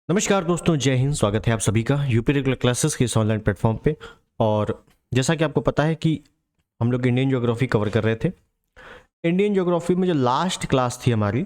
नमस्कार दोस्तों, जय हिंद। स्वागत है आप सभी का यूपी रेगुलर क्लासेस के इस ऑनलाइन प्लेटफॉर्म पे। और जैसा कि आपको पता है कि हम लोग इंडियन ज्योग्राफी कवर कर रहे थे। इंडियन ज्योग्राफी में जो लास्ट क्लास थी हमारी,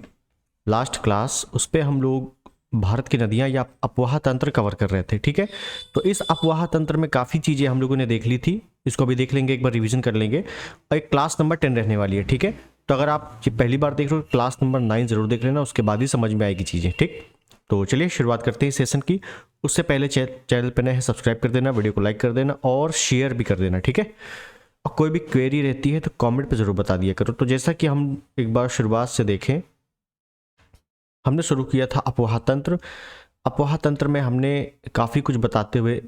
लास्ट क्लास, उस पे हम लोग भारत की नदियां या अपवाह तंत्र कवर कर रहे थे। ठीक है, तो इस अपवाह तंत्र में काफ़ी चीज़ें हम लोगों ने देख ली थी। इसको भी देख लेंगे, एक बार रिवीजन कर लेंगे। और एक क्लास नंबर 10 रहने वाली है। ठीक है, तो अगर आप ये पहली बार देख रहे हो, क्लास नंबर 9 जरूर देख लेना, उसके बाद ही समझ में आएगी चीज़ें। ठीक, तो चलिए शुरुआत करते हैं इस सेशन की। उससे पहले चैनल पर नए हैं, सब्सक्राइब कर देना, वीडियो को लाइक कर देना और शेयर भी कर देना। ठीक है, और कोई भी क्वेरी रहती है तो कमेंट पे ज़रूर बता दिया करो। तो जैसा कि हम एक बार शुरुआत से देखें, हमने शुरू किया था अपवाह तंत्र। अपवाह तंत्र में हमने काफ़ी कुछ बताते हुए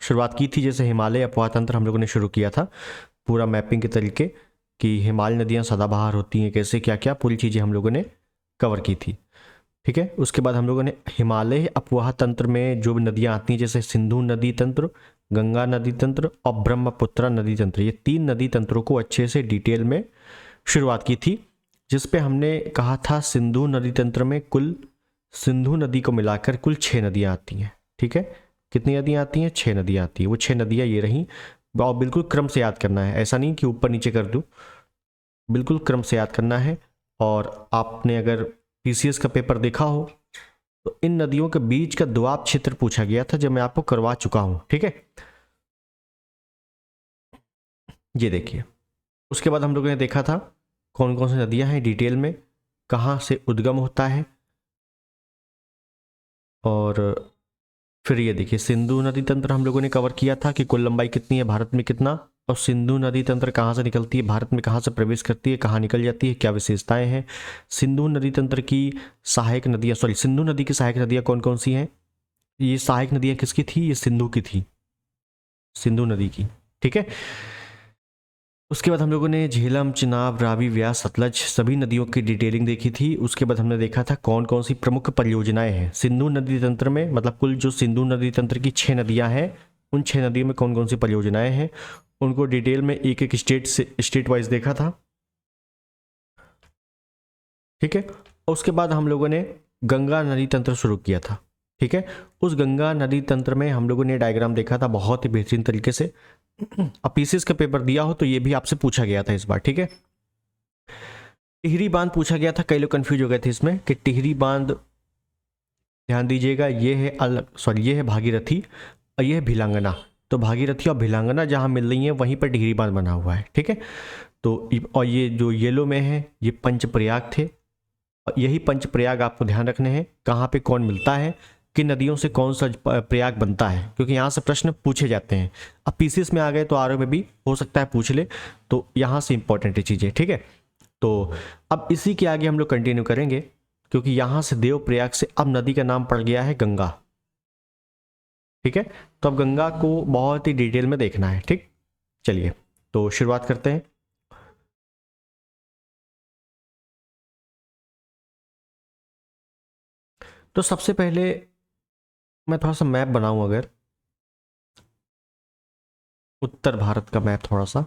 शुरुआत की थी। जैसे हिमालय अपवाह तंत्र हम लोगों ने शुरू किया था, पूरा मैपिंग के तरीके कि हिमालय नदियाँ सदाबहार होती हैं कैसे, क्या क्या पूरी चीज़ें हम लोगों ने कवर की थी। ठीक है, उसके बाद हम लोगों ने हिमालय अपवाह तंत्र में जो भी नदियाँ आती हैं, जैसे सिंधु नदी तंत्र, गंगा नदी तंत्र और ब्रह्मपुत्र नदी तंत्र, ये 3 नदी तंत्रों को अच्छे से डिटेल में शुरुआत की थी। जिस पे हमने कहा था सिंधु नदी तंत्र में कुल सिंधु नदी को मिलाकर कुल 6 नदियाँ आती हैं। ठीक है, कितनी नदियाँ आती हैं? 6 नदियाँ आती हैं। वो 6 नदियाँ ये रहीं, और बिल्कुल क्रम से याद करना है, ऐसा नहीं कि ऊपर नीचे कर दूँ, बिल्कुल क्रम से याद करना है। और आपने अगर पीसीएस का पेपर देखा हो तो इन नदियों के बीच का दोआब क्षेत्र पूछा गया था, जो मैं आपको करवा चुका हूं। ठीक है, ये देखिए। उसके बाद हम लोगों ने देखा था कौन कौन सी नदियां हैं डिटेल में, कहाँ से उद्गम होता है। और फिर ये देखिए, सिंधु नदी तंत्र हम लोगों ने कवर किया था कि कुल लंबाई कितनी है, भारत में कितना, और सिंधु नदी तंत्र कहाँ से निकलती है, भारत में कहाँ से प्रवेश करती है, कहाँ निकल जाती है, क्या विशेषताएं हैं। सिंधु नदी तंत्र की सहायक नदियाँ, सॉरी, सिंधु नदी की सहायक नदियाँ कौन कौन सी हैं। ये सहायक नदियाँ किसकी थी? ये सिंधु की थी, सिंधु नदी की। ठीक है, उसके बाद हम लोगों ने झेलम, चिनाब, रावी, व्यास, सतलज सभी नदियों की डिटेलिंग देखी थी। उसके बाद हमने देखा था कौन कौन सी प्रमुख परियोजनाएं हैं सिंधु नदी तंत्र में, मतलब कुल जो सिंधु नदी तंत्र की 6 नदियां हैं, उन 6 नदियों में कौन कौन सी परियोजनाएं हैं, उनको डिटेल में एक एक स्टेट वाइज देखा था। ठीक है, उसके बाद हम लोगों ने गंगा नदी तंत्र शुरू किया था। ठीक है, उस गंगा नदी तंत्र में हम लोगों ने डायग्राम देखा था बहुत ही बेहतरीन तरीके से। अब पीसीएस का पेपर दिया हो तो ये भी आपसे पूछा गया था इस बार। ठीक है, टिहरी बांध पूछा गया था, कई लोग कंफ्यूज हो गए थे इसमें कि टिहरी बांध, ध्यान दीजिएगा, ये है ये है भागीरथी और ये है भिलांगना। तो भागीरथी और भिलांगना जहाँ मिल रही है वहीं पर टिहरी बांध बना हुआ है। ठीक है, तो और ये जो येलो में है ये पंचप्रयाग थे। और यही पंचप्रयाग आपको ध्यान रखने हैं, कहाँ पे कौन मिलता है, किन नदियों से कौन सा प्रयाग बनता है, क्योंकि यहाँ से प्रश्न पूछे जाते हैं। अब पीसीएस में आ गए तो आरओ में भी हो सकता है पूछ ले, तो यहाँ से इंपॉर्टेंट है चीज़ें। ठीक है, तो अब इसी के आगे हम लोग कंटिन्यू करेंगे, क्योंकि यहाँ से देवप्रयाग से अब नदी का नाम पड़ गया है गंगा। ठीक है, तो अब गंगा को बहुत ही डिटेल में देखना है। ठीक, चलिए तो शुरुआत करते हैं। तो सबसे पहले मैं थोड़ा सा मैप बनाऊं, अगर उत्तर भारत का मैप थोड़ा सा,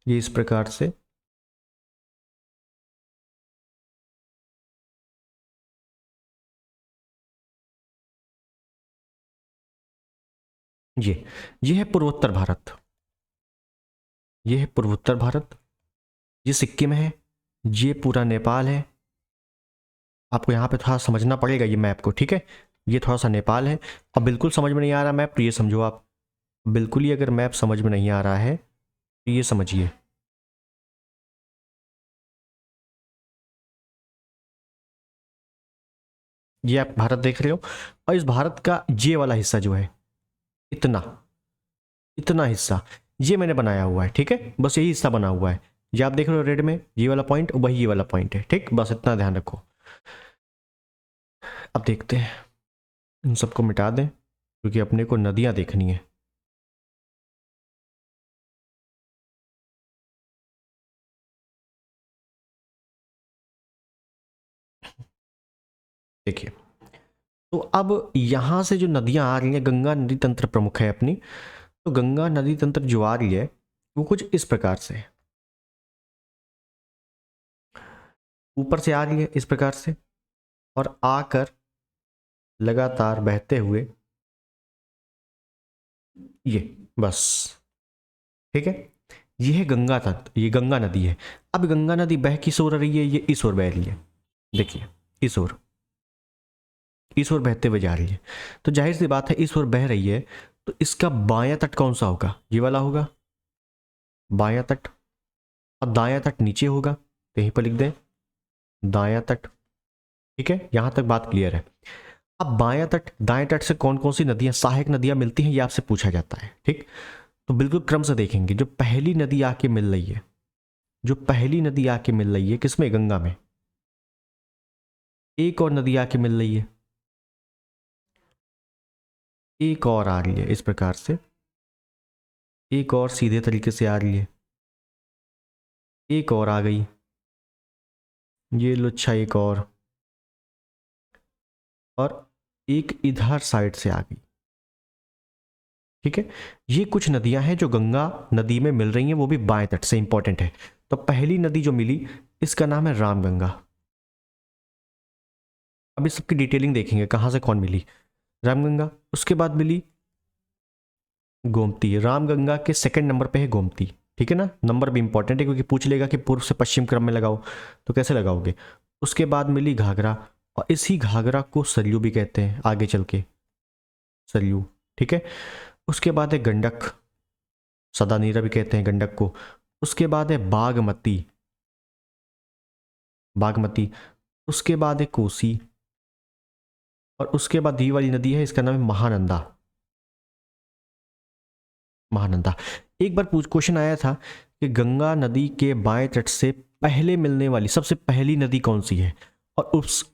ये इस प्रकार से। ये है पूर्वोत्तर भारत, ये है पूर्वोत्तर भारत, ये सिक्किम है, ये पूरा नेपाल है। आपको यहाँ पे थोड़ा समझना पड़ेगा ये मैप को। ठीक है, ये थोड़ा सा नेपाल है। अब बिल्कुल समझ में नहीं आ रहा मैप तो ये समझो आप, बिल्कुल ही अगर मैप समझ में नहीं आ रहा है तो ये समझिए, ये आप भारत देख रहे हो, और इस भारत का ये वाला हिस्सा जो है, इतना इतना हिस्सा ये मैंने बनाया हुआ है। ठीक है, बस यही हिस्सा बना हुआ है, ये आप देख रहे हो रेड में, ये वाला पॉइंट वही ये वाला पॉइंट है। ठीक, बस इतना ध्यान रखो। अब देखते हैं, इन सबको मिटा दें क्योंकि अपने को नदियां देखनी है। देखिए, तो अब यहां से जो नदियां आ रही हैं, गंगा नदी तंत्र प्रमुख है अपनी, तो गंगा नदी तंत्र जो आ रही है वो कुछ इस प्रकार से है। ऊपर से आ रही है इस प्रकार से और आकर लगातार बहते हुए ये, बस, ठीक है। ये है गंगा तंत्र, ये गंगा नदी है। अब गंगा नदी बह किस ओर रही है, ये इस ओर बह रही है। देखिए, इस ओर, इस ओर बहते हुए जा रही है। तो जाहिर सी बात है इस ओर बह रही है, तो इसका बायां तट कौन सा होगा, ये वाला होगा बायां तट, और दायां तट नीचे होगा, तो यहीं पर लिख दें दायां तट। ठीक है, यहां तक बात क्लियर है। अब बायां तट दाएं तट से कौन कौन सी नदियां, सहायक नदियां मिलती हैं, ये आपसे पूछा जाता है। ठीक, तो बिल्कुल क्रम से देखेंगे। जो पहली नदी आके मिल रही है, जो पहली नदी आके मिल रही है किसमें, गंगा में, एक और नदी आके मिल रही है, एक और आ रही है इस प्रकार से, एक और सीधे तरीके से आ रही है, एक और आ गई, ये लो अच्छा एक और एक इधर साइड से आ गई। ठीक है, ये कुछ नदियां हैं जो गंगा नदी में मिल रही हैं, वो भी बाएं तट से, इंपॉर्टेंट है। तो पहली नदी जो मिली इसका नाम है रामगंगा। अब इस सबकी डिटेलिंग देखेंगे कहां से कौन मिली, रामगंगा। उसके बाद मिली गोमती, रामगंगा के सेकंड नंबर पे है गोमती। ठीक है ना, नंबर भी इंपॉर्टेंट है क्योंकि पूछ लेगा कि पूर्व से पश्चिम क्रम में लगाओ, तो कैसे लगाओगे। उसके बाद मिली घाघरा, और इसी घाघरा को सरयू भी कहते हैं आगे चल के, सरयू। ठीक है, उसके बाद है गंडक, सदा नीरा भी कहते हैं गंडक को। उसके बाद है बागमती, बागमती। उसके बाद है कोसी, और उसके बाद दी वाली नदी है, इसका नाम है महानंदा, महानंदा। एक बार पूछ क्वेश्चन आया था कि गंगा नदी के बाएं तट से पहले मिलने वाली सबसे पहली नदी कौन सी है, और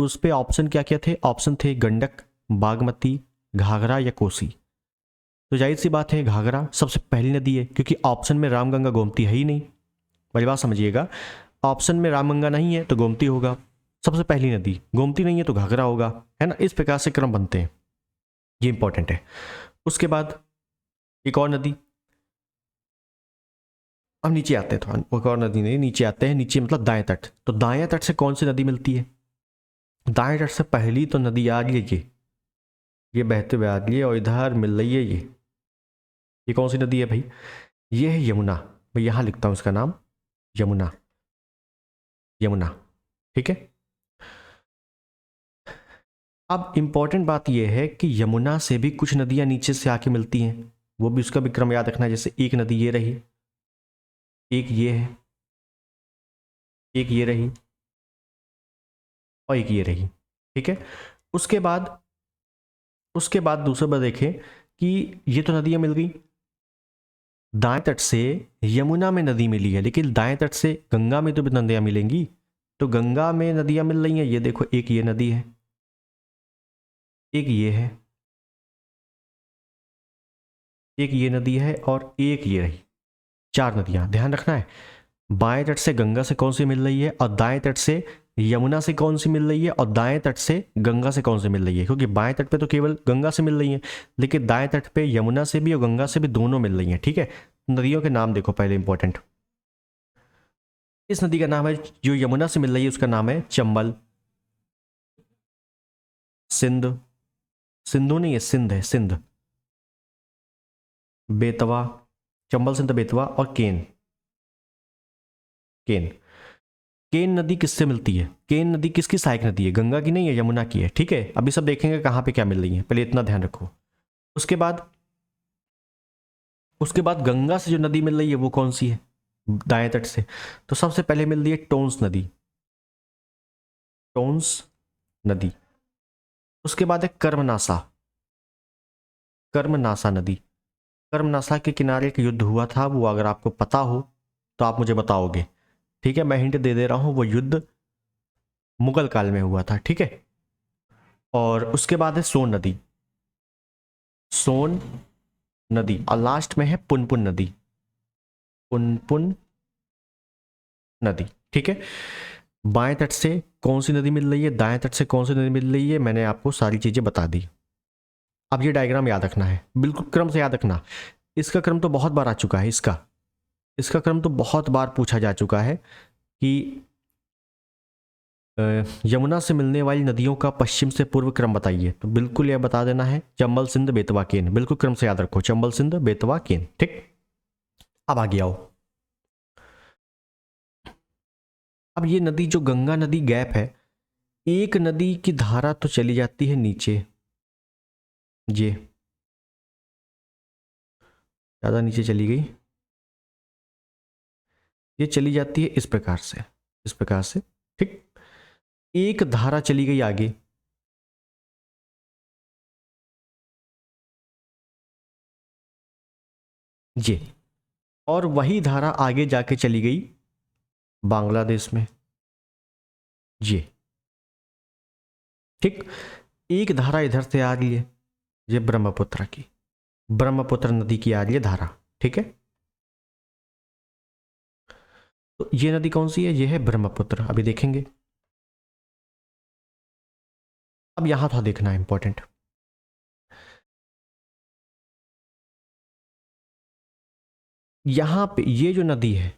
उस पे ऑप्शन क्या क्या थे, ऑप्शन थे गंडक, बागमती, घाघरा या कोसी। तो जाहिर सी बात है घाघरा सबसे पहली नदी है, क्योंकि ऑप्शन में रामगंगा गोमती है ही नहीं। बड़ी बात समझिएगा, ऑप्शन में रामगंगा नहीं है तो गोमती होगा सबसे पहली नदी, गोमती नहीं है तो घाघरा होगा, है ना। इस प्रकार से क्रम बनते हैं, ये इंपॉर्टेंट है। उसके बाद एक और नदी, अब नीचे आते हैं, तो एक और नदी नहीं, नीचे आते हैं, नीचे मतलब दाएं तट। तो दाएं तट से कौन सी नदी मिलती है, दाएं तट से पहली तो नदी आ रही है ये बहते हुए आ रही है, और इधर मिल रही है ये कौन सी नदी है भाई, ये है यमुना। मैं यहां लिखता हूं इसका नाम, यमुना, यमुना। ठीक है, अब इंपॉर्टेंट बात यह है कि यमुना से भी कुछ नदियां नीचे से आके मिलती हैं, वो भी उसका भी क्रम याद रखना है। जैसे एक नदी ये रही, एक ये है, एक ये रही, और एक ये रही। ठीक है, उसके बाद, उसके बाद दूसरा बार देखें कि ये तो नदियां मिल गई, दाएं तट से यमुना में नदी मिली है, लेकिन दाएं तट से गंगा में तो भी नदियां मिलेंगी। तो गंगा में नदियां मिल रही हैं, ये देखो एक ये नदी है, एक ये है, एक ये नदी है, और एक ये रही, चार नदियां। ध्यान रखना है, बाएं तट से गंगा से कौन सी मिल रही है, और दाएं तट से यमुना से कौन सी मिल रही है, और दाएं तट से गंगा से कौन सी मिल रही है। क्योंकि बाएं तट पे तो केवल गंगा से मिल रही है, लेकिन दाएं तट पे यमुना से भी और गंगा से भी दोनों मिल रही हैं। ठीक है, नदियों के नाम देखो पहले, इंपॉर्टेंट। इस नदी का नाम है, जो यमुना से मिल रही है उसका नाम है चंबल, सिंध, सिंधु नहीं है, सिंध है, सिंध, बेतवा, चंबल, सिंध, बेतवा, और केन, केन। केन नदी किससे मिलती है, केन नदी किसकी सहायक नदी है, गंगा की नहीं है, यमुना की है। ठीक है, अभी सब देखेंगे कहां पे क्या मिल रही है, पहले इतना ध्यान रखो। उसके बाद, उसके बाद गंगा से जो नदी मिल रही है वो कौन सी है, दाएं तट से। तो सबसे पहले मिल रही है टोंस नदी, टोंस नदी। उसके बाद है कर्मनासा, कर्मनासा नदी। कर्मनासा के किनारे एक युद्ध हुआ था, वो अगर आपको पता हो तो आप मुझे बताओगे। ठीक है, मैं हिंट दे दे रहा हूं, वो युद्ध मुगल काल में हुआ था। ठीक है, और उसके बाद है सोन नदी, सोन नदी, और लास्ट में है पुनपुन नदी, पुनपुन नदी। ठीक है, बाएं तट से कौन सी नदी मिल रही है, दाएं तट से कौन सी नदी मिल रही है, मैंने आपको सारी चीजें बता दी। अब ये डायग्राम याद रखना है, बिल्कुल क्रम से याद रखना। इसका क्रम तो बहुत बार आ चुका है, इसका क्रम तो बहुत बार पूछा जा चुका है कि यमुना से मिलने वाली नदियों का पश्चिम से पूर्व क्रम बताइए, तो बिल्कुल यह बता देना है चंबल सिंध बेतवा केन, बिल्कुल क्रम से याद रखो, चंबल सिंध बेतवा केन। ठीक, अब आगे आओ। अब ये नदी जो गंगा नदी गैप है, एक नदी की धारा तो चली जाती है नीचे, ये ज्यादा नीचे चली गई, ये चली जाती है इस प्रकार से, इस प्रकार से। ठीक, एक धारा चली गई आगे, ये, और वही धारा आगे जाके चली गई बांग्लादेश में, ये। ठीक, एक धारा इधर से आ रही है, ये ब्रह्मपुत्र की, ब्रह्मपुत्र नदी की आ रही है धारा। ठीक है, तो ये नदी कौन सी है, ये है ब्रह्मपुत्र, अभी देखेंगे। अब यहां था देखना है इंपॉर्टेंट, यहां पे ये जो नदी है,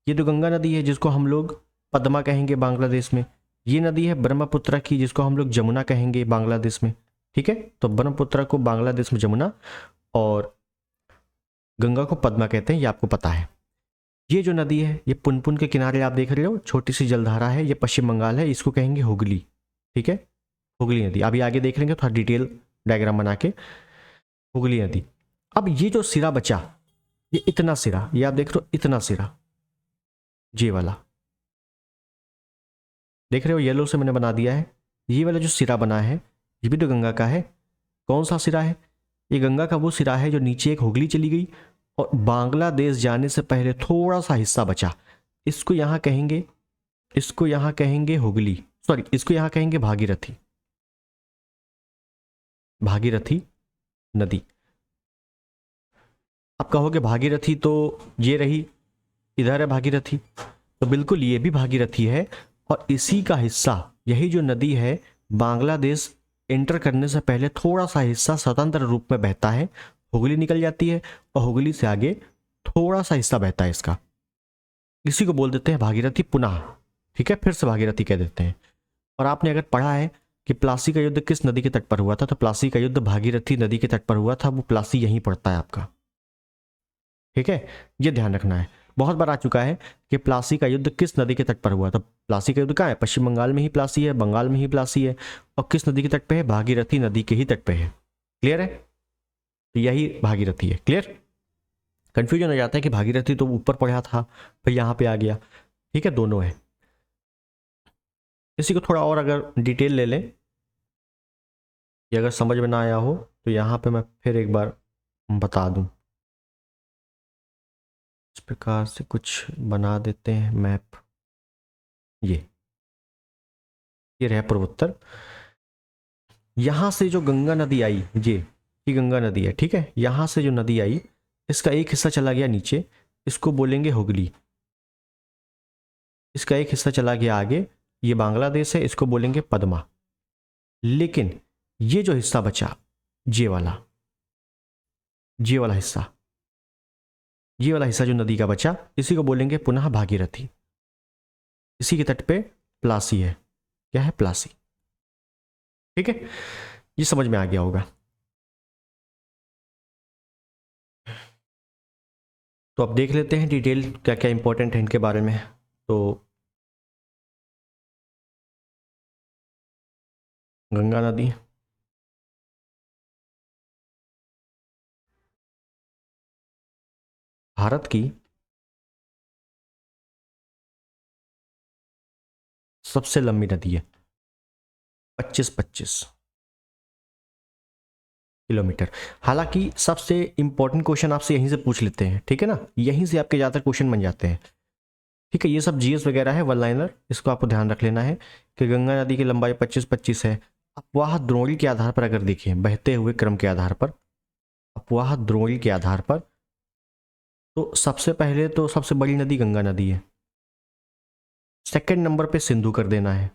ये तो गंगा नदी है जिसको हम लोग पद्मा कहेंगे बांग्लादेश में, ये नदी है ब्रह्मपुत्र की जिसको हम लोग जमुना कहेंगे बांग्लादेश में। ठीक है, तो ब्रह्मपुत्र को बांग्लादेश में जमुना और गंगा को पद्मा कहते हैं, ये आपको पता है। ये जो नदी है, ये पुनपुन के किनारे आप देख रहे हो, छोटी सी जलधारा है, ये पश्चिम बंगाल है, इसको कहेंगे हुगली। ठीक है, हुगली नदी, अभी आगे देख लेंगे थोड़ा डिटेल डायग्राम बना के, हुगली नदी। अब ये जो सिरा बचा, ये इतना सिरा, ये आप देख रहे हो इतना सिरा, ये वाला देख रहे हो, येलो से मैंने बना दिया है, ये वाला जो सिरा बना है ये भी तो गंगा का है। कौन सा सिरा है, ये गंगा का वो सिरा है जो नीचे एक हुगली चली गई और बांग्लादेश जाने से पहले थोड़ा सा हिस्सा बचा, इसको यहां कहेंगे, इसको यहां कहेंगे हुगली, सॉरी इसको यहां कहेंगे भागीरथी, भागीरथी नदी। आप कहोगे भागीरथी तो ये रही, इधर है भागीरथी, तो बिल्कुल ये भी भागीरथी है, और इसी का हिस्सा, यही जो नदी है, बांग्लादेश एंटर करने से पहले थोड़ा सा हिस्सा स्वतंत्र रूप में बहता है, हुगली निकल जाती है और हुगली से आगे थोड़ा सा हिस्सा बहता है इसका, इसी को बोल देते हैं भागीरथी पुनः। ठीक है, फिर से भागीरथी कह देते हैं। और आपने अगर पढ़ा है कि प्लासी का युद्ध किस नदी के तट पर हुआ था, तो प्लासी का युद्ध भागीरथी नदी के तट पर हुआ था, वो प्लासी यहीं पड़ता है आपका। ठीक है, ये ध्यान रखना है, बहुत बार आ चुका है कि प्लासी का युद्ध किस नदी के तट पर हुआ था। प्लासी का युद्ध कहाँ है, पश्चिम बंगाल में ही प्लासी है, बंगाल में ही प्लासी है, और किस नदी के तट पे है, भागीरथी नदी के ही तट पे है। क्लियर है, तो यही भागीरथी है। क्लियर, कंफ्यूजन हो जाता है कि भागीरथी तो ऊपर पढ़ा था फिर यहाँ पे आ गया। ठीक है, दोनों है। इसी को थोड़ा और अगर डिटेल ले लें, कि अगर समझ में ना आया हो तो यहाँ पे मैं फिर एक बार बता दूं, इस प्रकार से कुछ बना देते हैं मैप। ये रहा पूर्वोत्तर, यहां से जो गंगा नदी आई, ये गंगा नदी है। ठीक है, यहां से जो नदी आई, इसका एक हिस्सा चला गया नीचे, इसको बोलेंगे हुगली, इसका एक हिस्सा चला गया आगे, ये बांग्लादेश है, इसको बोलेंगे पद्मा। लेकिन ये जो हिस्सा बचा, ये वाला हिस्सा, ये वाला हिस्सा जो नदी का बचा, इसी को बोलेंगे पुनः भागीरथी। इसी के तट पे प्लासी है, क्या है, प्लासी। ठीक है, ये समझ में आ गया होगा। तो अब देख लेते हैं डिटेल क्या क्या इंपॉर्टेंट है इनके बारे में। तो गंगा नदी, भारत की सबसे लंबी नदी है, 25 किलोमीटर। हालांकि सबसे इंपॉर्टेंट क्वेश्चन आपसे यहीं से पूछ लेते हैं, ठीक है ना, यहीं से आपके ज़्यादातर क्वेश्चन बन जाते हैं। ठीक है, ये सब जीएस वगैरह है, वन लाइनर, इसको आपको ध्यान रख लेना है कि गंगा नदी की लंबाई 25 है। अपवाह द्रोणी के आधार पर अगर देखें, बहते हुए क्रम के आधार पर, अपवाह द्रोणी के आधार पर, तो सबसे पहले तो सबसे बड़ी नदी गंगा नदी है, सेकंड नंबर पे सिंधु कर देना है,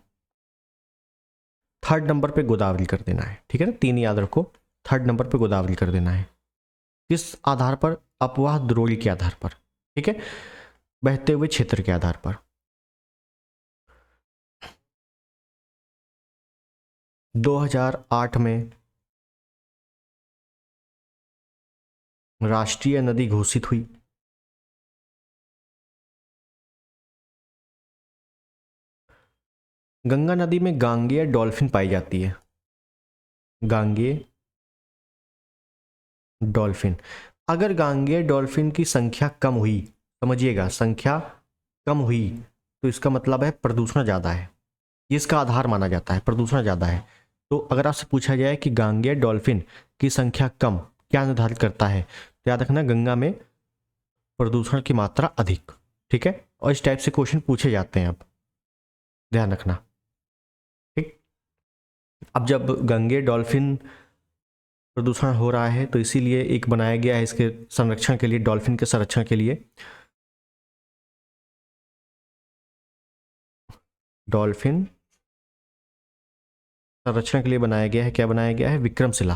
थर्ड नंबर पे गोदावरी कर देना है, ठीक है ना, तीन याद रखो, थर्ड नंबर पे गोदावरी कर देना है। किस आधार पर? अपवाह द्रोणी के आधार पर, ठीक है, बहते हुए क्षेत्र के आधार पर। 2008 में राष्ट्रीय नदी घोषित हुई। गंगा नदी में गांगेय डॉल्फिन पाई जाती है, गांगेय डॉल्फिन। अगर गांगेय डॉल्फिन की संख्या कम हुई, समझिएगा, संख्या कम हुई, तो इसका मतलब है प्रदूषण ज़्यादा है, ये इसका आधार माना जाता है, प्रदूषण ज़्यादा है। तो अगर आपसे पूछा जाए कि गांगेय डॉल्फिन की संख्या कम क्या निर्धारित करता है, तो याद रखना गंगा में प्रदूषण की मात्रा अधिक, ठीक है, और इस टाइप से क्वेश्चन पूछे जाते हैं, अब ध्यान रखना, ठीक। अब जब गंगे डॉल्फिन प्रदूषण हो रहा है, तो इसीलिए एक बनाया गया है इसके संरक्षण के लिए, डॉल्फिन के संरक्षण के लिए, डॉल्फिन संरक्षण के लिए बनाया गया है, क्या बनाया गया है? विक्रमशिला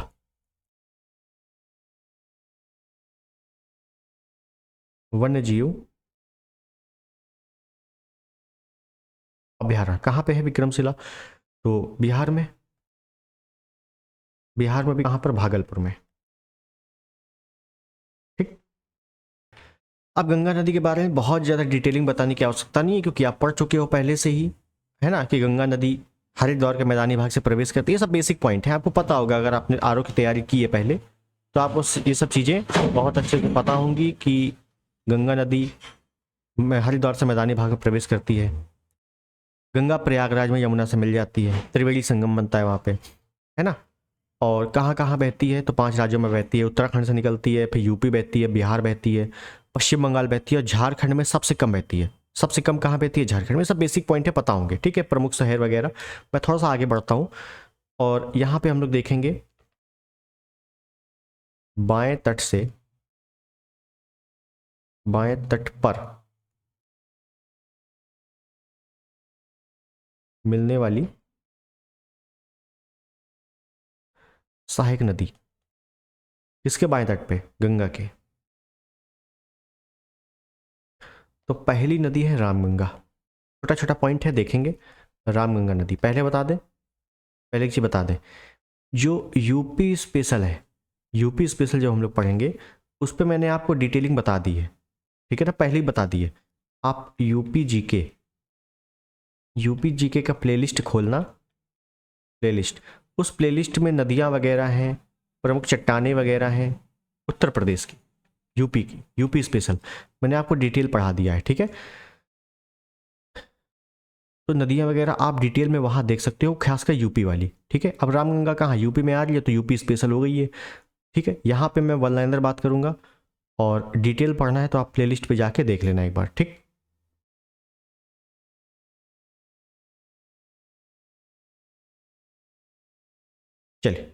वन्य जीव अभ्यारण्य। कहाँ पे है विक्रमशिला? तो बिहार में, बिहार में भी कहाँ पर? भागलपुर में, ठीक। अब गंगा नदी के बारे में बहुत ज़्यादा डिटेलिंग बताने की आवश्यकता नहीं है, क्योंकि आप पढ़ चुके हो पहले से ही, है ना, कि गंगा नदी हरिद्वार के मैदानी भाग से प्रवेश करती है। ये सब बेसिक पॉइंट है, आपको पता होगा, अगर आपने आरओ की तैयारी की है पहले, तो आपको ये सब चीज़ें बहुत अच्छे से पता होंगी कि गंगा नदी में हरिद्वार से मैदानी भाग में प्रवेश करती है, गंगा प्रयागराज में यमुना से मिल जाती है, त्रिवेणी संगम बनता है वहाँ पे, है ना। और कहाँ कहाँ बहती है? तो 5 राज्यों में बहती है, उत्तराखंड से निकलती है, फिर यूपी बहती है, बिहार बहती है, पश्चिम बंगाल बहती है, और झारखंड में सबसे कम बहती है। सबसे कम कहाँ बहती है? झारखंड में। सब बेसिक पॉइंट है, पता होंगे, ठीक है, प्रमुख शहर वगैरह। मैं थोड़ा सा आगे बढ़ता हूँ, और यहाँ पे हम लोग देखेंगे बाएं तट से, बाएं तट पर मिलने वाली सहायक नदी। किसके बाएं तट पे? गंगा के। तो पहली नदी है रामगंगा, छोटा छोटा पॉइंट है, देखेंगे। रामगंगा नदी पहले बता दें, पहले एक चीज बता दें, जो यूपी स्पेशल है, यूपी स्पेशल जब हम लोग पढ़ेंगे, उस पर मैंने आपको डिटेलिंग बता दी है, ठीक है ना, पहले ही बता दी है। आप यूपी जीके, यूपी जीके का प्लेलिस्ट खोलना, प्लेलिस्ट, उस प्लेलिस्ट में नदियाँ वगैरह हैं, प्रमुख चट्टानें वगैरह हैं उत्तर प्रदेश की, यूपी की, यूपी स्पेशल, मैंने आपको डिटेल पढ़ा दिया है, ठीक है। तो नदियाँ वगैरह आप डिटेल में वहाँ देख सकते हो, खासकर यूपी वाली, ठीक है। अब रामगंगा कहाँ? यूपी में आ रही है, तो यूपी स्पेशल हो गई है, ठीक है। यहाँ पे मैं वन लाइनर बात करूँगा, और डिटेल पढ़ना है तो आप प्लेलिस्ट पे जाके देख लेना एक बार, ठीक। चलिए,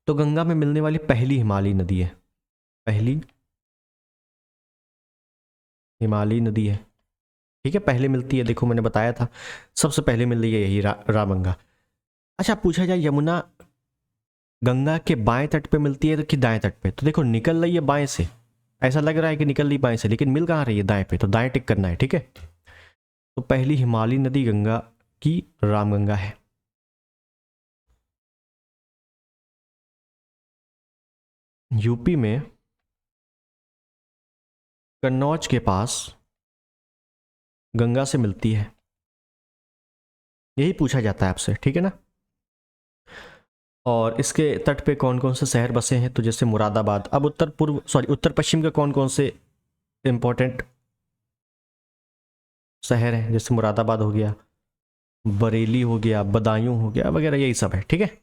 तो गंगा में मिलने वाली पहली हिमालयी नदी है, पहली हिमालयी नदी है, ठीक है, पहले मिलती है, देखो मैंने बताया था, सबसे पहले मिल रही है यही रामगंगा। अच्छा, पूछा जाए यमुना गंगा के बाएं तट पे मिलती है कि दाएं तट पे, तो देखो निकल रही है बाएं से, ऐसा लग रहा है कि निकल रही बाएं से, लेकिन मिल कहाँ रही है? दाएं पे, तो दाएं टिक करना है, ठीक है। तो पहली हिमालयी नदी गंगा की रामगंगा है। यूपी में कन्नौज के पास गंगा से मिलती है, यही पूछा जाता है आपसे, ठीक है ना। और इसके तट पे कौन कौन से शहर बसे हैं? तो जैसे मुरादाबाद। अब उत्तर पूर्व, सॉरी, उत्तर पश्चिम के कौन कौन से इंपॉर्टेंट शहर हैं? जैसे मुरादाबाद हो गया, बरेली हो गया, बदायूं हो गया वगैरह, यही सब है, ठीक है।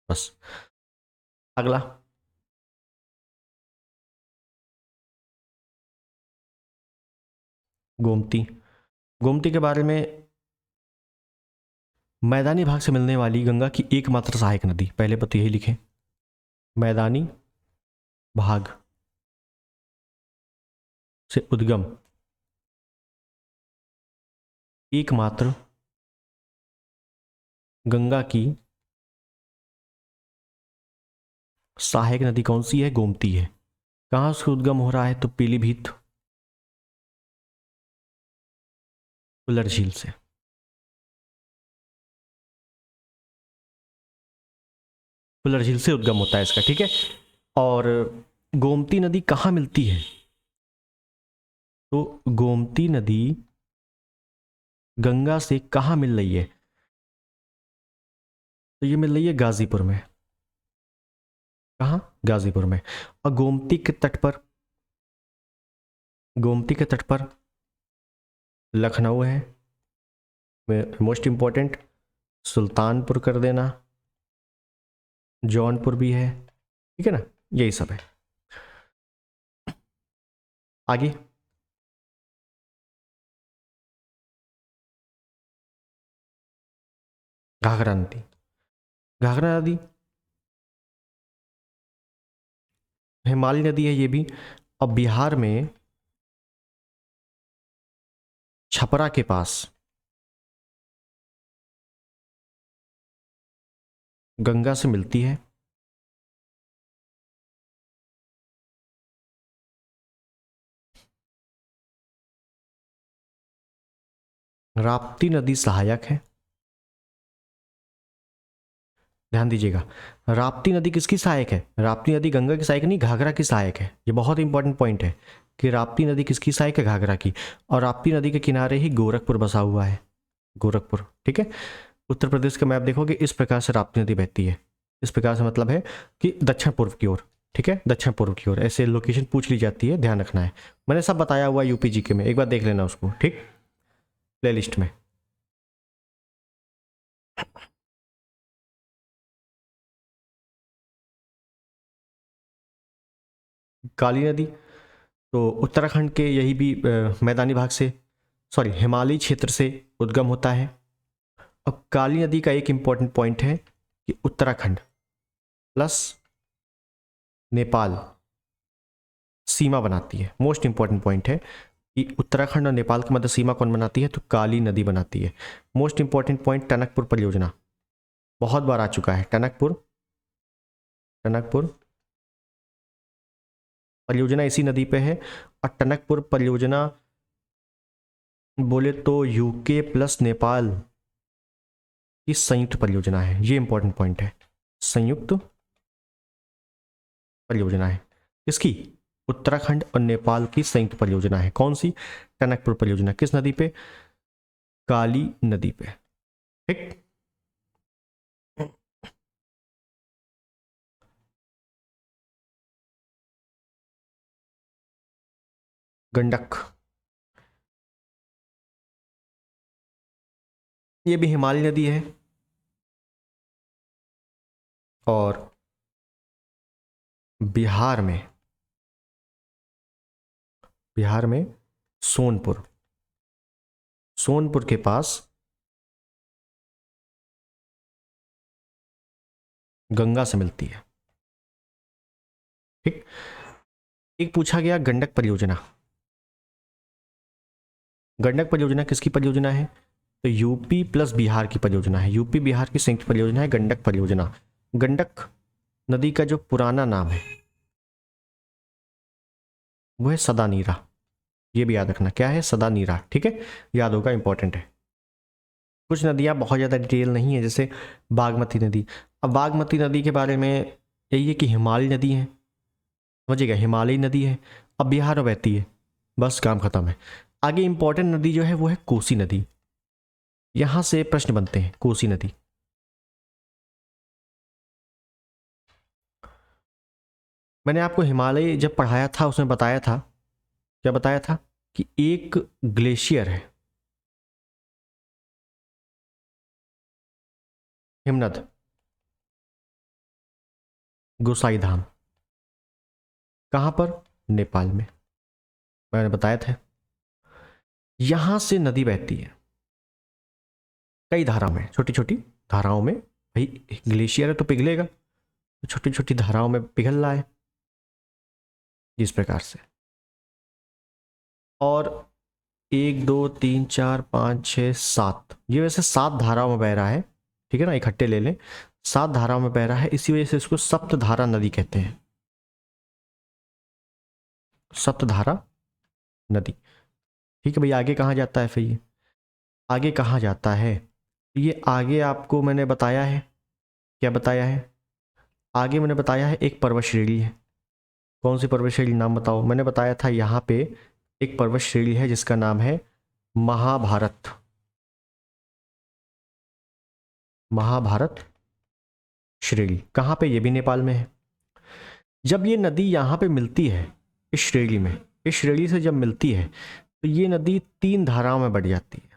बस, अगला, गोमती। गोमती के बारे में मैदानी भाग से मिलने वाली गंगा की एकमात्र सहायक नदी, पहले पर तो यही लिखें, मैदानी भाग से उद्गम एकमात्र गंगा की सहायक नदी कौन सी है? गोमती है। कहाँ से उद्गम हो रहा है? तो पीलीभीत फुलर झील से। फुलर झील से उद्गम होता है इसका, ठीक है। और गोमती नदी कहाँ मिलती है? तो गोमती नदी गंगा से कहाँ मिल रही है? तो ये मिल रही है गाजीपुर में। कहाँ? गाजीपुर में। और गोमती के तट पर, गोमती के तट पर लखनऊ है, मोस्ट इंपॉर्टेंट, सुल्तानपुर कर देना, जौनपुर भी है, ठीक है ना, यही सब है। आगे घाघरा नदी। घाघरा नदी हिमालय नदी है ये भी। अब बिहार में छपरा के पास गंगा से मिलती है। राप्ती नदी सहायक है, ध्यान दीजिएगा। राप्ती नदी किसकी सहायक है? राप्ती नदी गंगा की सहायक नहीं, घाघरा की सहायक है। ये बहुत इंपॉर्टेंट पॉइंट है कि राप्ती नदी किसकी सहायक है? घाघरा की। और राप्ती नदी के किनारे ही गोरखपुर बसा हुआ है, गोरखपुर, ठीक है। उत्तर प्रदेश का मैप देखोगे, इस प्रकार से राप्ती नदी बहती है। इस प्रकार से मतलब है कि दक्षिण पूर्व की ओर, ठीक है, दक्षिण पूर्व की ओर। ऐसे लोकेशन पूछ ली जाती है, ध्यान रखना है। मैंने सब बताया हुआ यूपी जीके में, एक बार देख लेना उसको, ठीक, प्लेलिस्ट में। काली नदी तो उत्तराखंड के यही भी मैदानी भाग से, सॉरी, हिमालयी क्षेत्र से उद्गम होता है। अब काली नदी का एक इंपॉर्टेंट पॉइंट है कि उत्तराखंड प्लस नेपाल सीमा बनाती है। मोस्ट इंपॉर्टेंट पॉइंट है कि उत्तराखंड और नेपाल के मध्य सीमा कौन बनाती है? तो काली नदी बनाती है। मोस्ट इंपॉर्टेंट पॉइंट, टनकपुर परियोजना, बहुत बार आ चुका है। टनकपुर, टनकपुर परियोजना इसी नदी पे है। और टनकपुर परियोजना बोले तो यूके प्लस नेपाल की संयुक्त परियोजना है। ये इंपॉर्टेंट पॉइंट है, संयुक्त परियोजना है। किसकी? उत्तराखंड और नेपाल की संयुक्त परियोजना है। कौन सी? टनकपुर परियोजना। किस नदी पे? काली नदी पे, ठीक। गंडक, ये भी हिमालय नदी है। और बिहार में, बिहार में सोनपुर, सोनपुर के पास गंगा से मिलती है, ठीक। एक पूछा गया गंडक परियोजना। गंडक परियोजना किसकी परियोजना है? तो यूपी प्लस बिहार की परियोजना है। यूपी बिहार की संयुक्त परियोजना है गंडक परियोजना। गंडक नदी का जो पुराना नाम है वो है सदा नीरा। ये भी याद रखना, क्या है? सदा नीरा, ठीक है, याद होगा, इंपॉर्टेंट है। कुछ नदियाँ बहुत ज़्यादा डिटेल नहीं है, जैसे बागमती नदी। अब बागमती नदी के बारे में यही है कि हिमालय नदी है, समझिएगा, हिमालयी नदी है। अब बिहार में बहती है, बस काम खत्म है। आगे इंपॉर्टेंट नदी जो है वो है कोसी नदी। यहां से प्रश्न बनते हैं। कोसी नदी, मैंने आपको हिमालय जब पढ़ाया था उसमें बताया था, क्या बताया था? कि एक ग्लेशियर है, हिमनद, गोसाई धाम। कहां पर? नेपाल में, मैंने बताया था। यहां से नदी बहती है। कई धारा में, छोटी छोटी धाराओं में, भाई ग्लेशियर है तो पिघलेगा, तो छोटी छोटी धाराओं में पिघल रहा है जिस प्रकार से। और 1 2 3 4 5 6 7, ये वैसे 7 धाराओं में बह रहा है, ठीक है ना, इकट्ठे ले लें, 7 धाराओं में बह रहा है, इसी वजह से इसको सप्तधारा नदी कहते हैं, सप्तधारा नदी। ठीक है भाई, आगे कहाँ जाता है फिर ये, आगे कहाँ जाता है ये, आगे आपको मैंने बताया है, क्या बताया है, आगे मैंने बताया है एक पर्वत श्रेणी है। कौन सी पर्वत श्रेणी, नाम बताओ। मैंने बताया था यहाँ पे एक पर्वत श्रेणी है जिसका नाम है महाभारत, महाभारत श्रेणी। कहाँ पे, ये भी नेपाल में है। जब ये नदी यहाँ पे मिलती है इस श्रेणी में, इस श्रेणी से जब मिलती है तो ये नदी 3 धाराओं में बढ़ जाती है।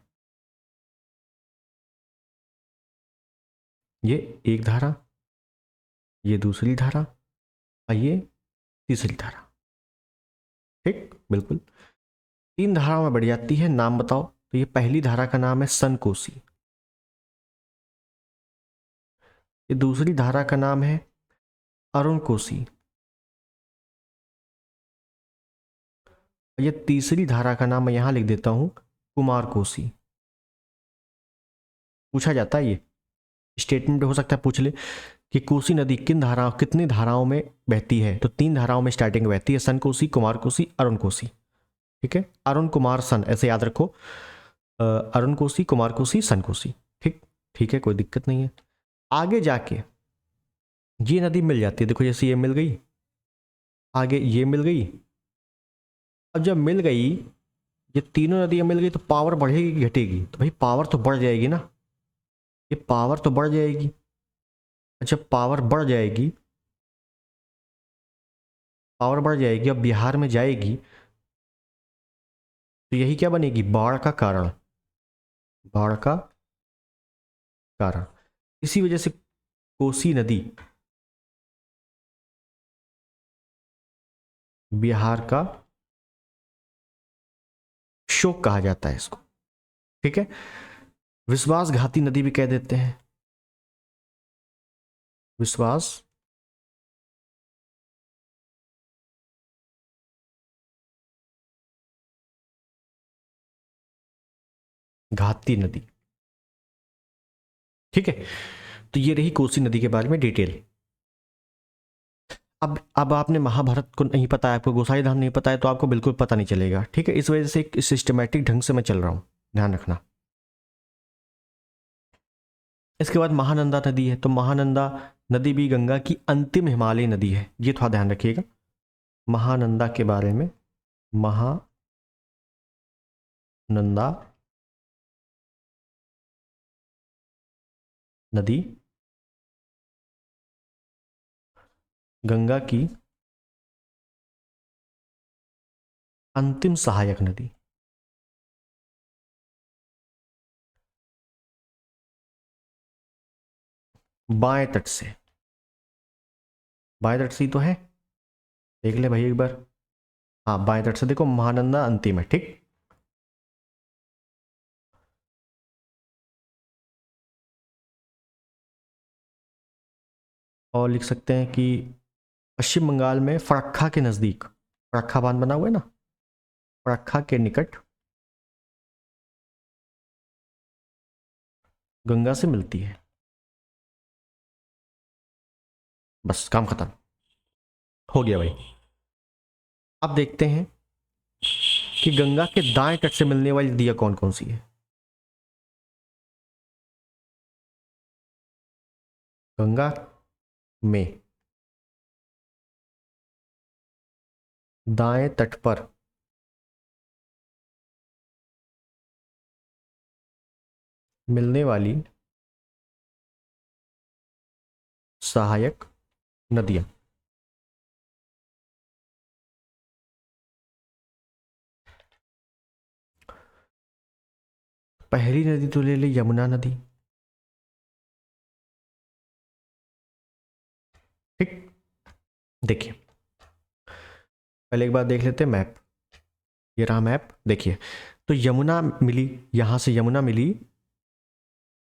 ये एक धारा, ये दूसरी धारा और ये तीसरी धारा, ठीक, बिल्कुल 3 धाराओं में बढ़ जाती है। नाम बताओ। तो ये पहली धारा का नाम है सनकोसी, ये दूसरी धारा का नाम है अरुण कोसी, ये तीसरी धारा का नाम मैं यहां लिख देता हूं कुमार कोसी। पूछा जाता है, ये स्टेटमेंट हो सकता है पूछ ले कि कोसी नदी किन धाराओं, कितनी धाराओं में बहती है, तो 3 धाराओं में स्टार्टिंग बहती है, सन कोसी, कुमार कोसी, अरुण कोसी। ठीक है, अरुण कुमार सन, ऐसे याद रखो, अरुण कोसी, कुमार कोसी, सन कोसी। ठीक, ठीक है, कोई दिक्कत नहीं है। आगे जाके ये नदी मिल जाती है, देखो जैसे ये मिल गई, आगे ये मिल गई। अब जब मिल गई, ये तीनों नदियां मिल गई तो पावर बढ़ेगी कि घटेगी, तो भाई पावर तो बढ़ जाएगी ना, ये पावर तो बढ़ जाएगी। अच्छा, पावर बढ़ जाएगी, पावर बढ़ जाएगी, अब बिहार में जाएगी तो यही क्या बनेगी, बाढ़ का कारण, बाढ़ का कारण। इसी वजह से कोसी नदी बिहार का शोक कहा जाता है इसको। ठीक है, विश्वासघाती नदी भी कह देते हैं, विश्वास घाती नदी। ठीक है, तो ये रही कोसी नदी के बारे में डिटेल। अब आपने महाभारत को नहीं पता है, आपको गोसाई धाम नहीं पता है, तो आपको बिल्कुल पता नहीं चलेगा। ठीक है, इस वजह से एक सिस्टमेटिक ढंग से मैं चल रहा हूं, ध्यान रखना। इसके बाद महानंदा नदी है, तो महानंदा नदी भी गंगा की अंतिम हिमालयी नदी है, ये थोड़ा ध्यान रखिएगा महानंदा के बारे में। महानंदा नदी गंगा की अंतिम सहायक नदी। बाएं तट से, बाएं तट से ही तो है, देख ले भाई एक बार। हाँ, बाएं तट से देखो, महानंदा अंतिम है। ठीक, और लिख सकते हैं कि पश्चिम बंगाल में फरक्का के नजदीक, फरक्का बांध बना हुआ है ना, फरक्का के निकट गंगा से मिलती है। बस काम खत्म हो गया भाई। अब देखते हैं कि गंगा के दाएं तट से मिलने वाली नदियां कौन कौन सी है। गंगा में दाएं तट पर मिलने वाली सहायक नदियां, पहली नदी तो ले ली यमुना नदी। ठीक, देखिए पहले एक बार देख लेते हैं मैप, ये रहा मैप, देखिए। तो यमुना मिली, यहां से यमुना मिली,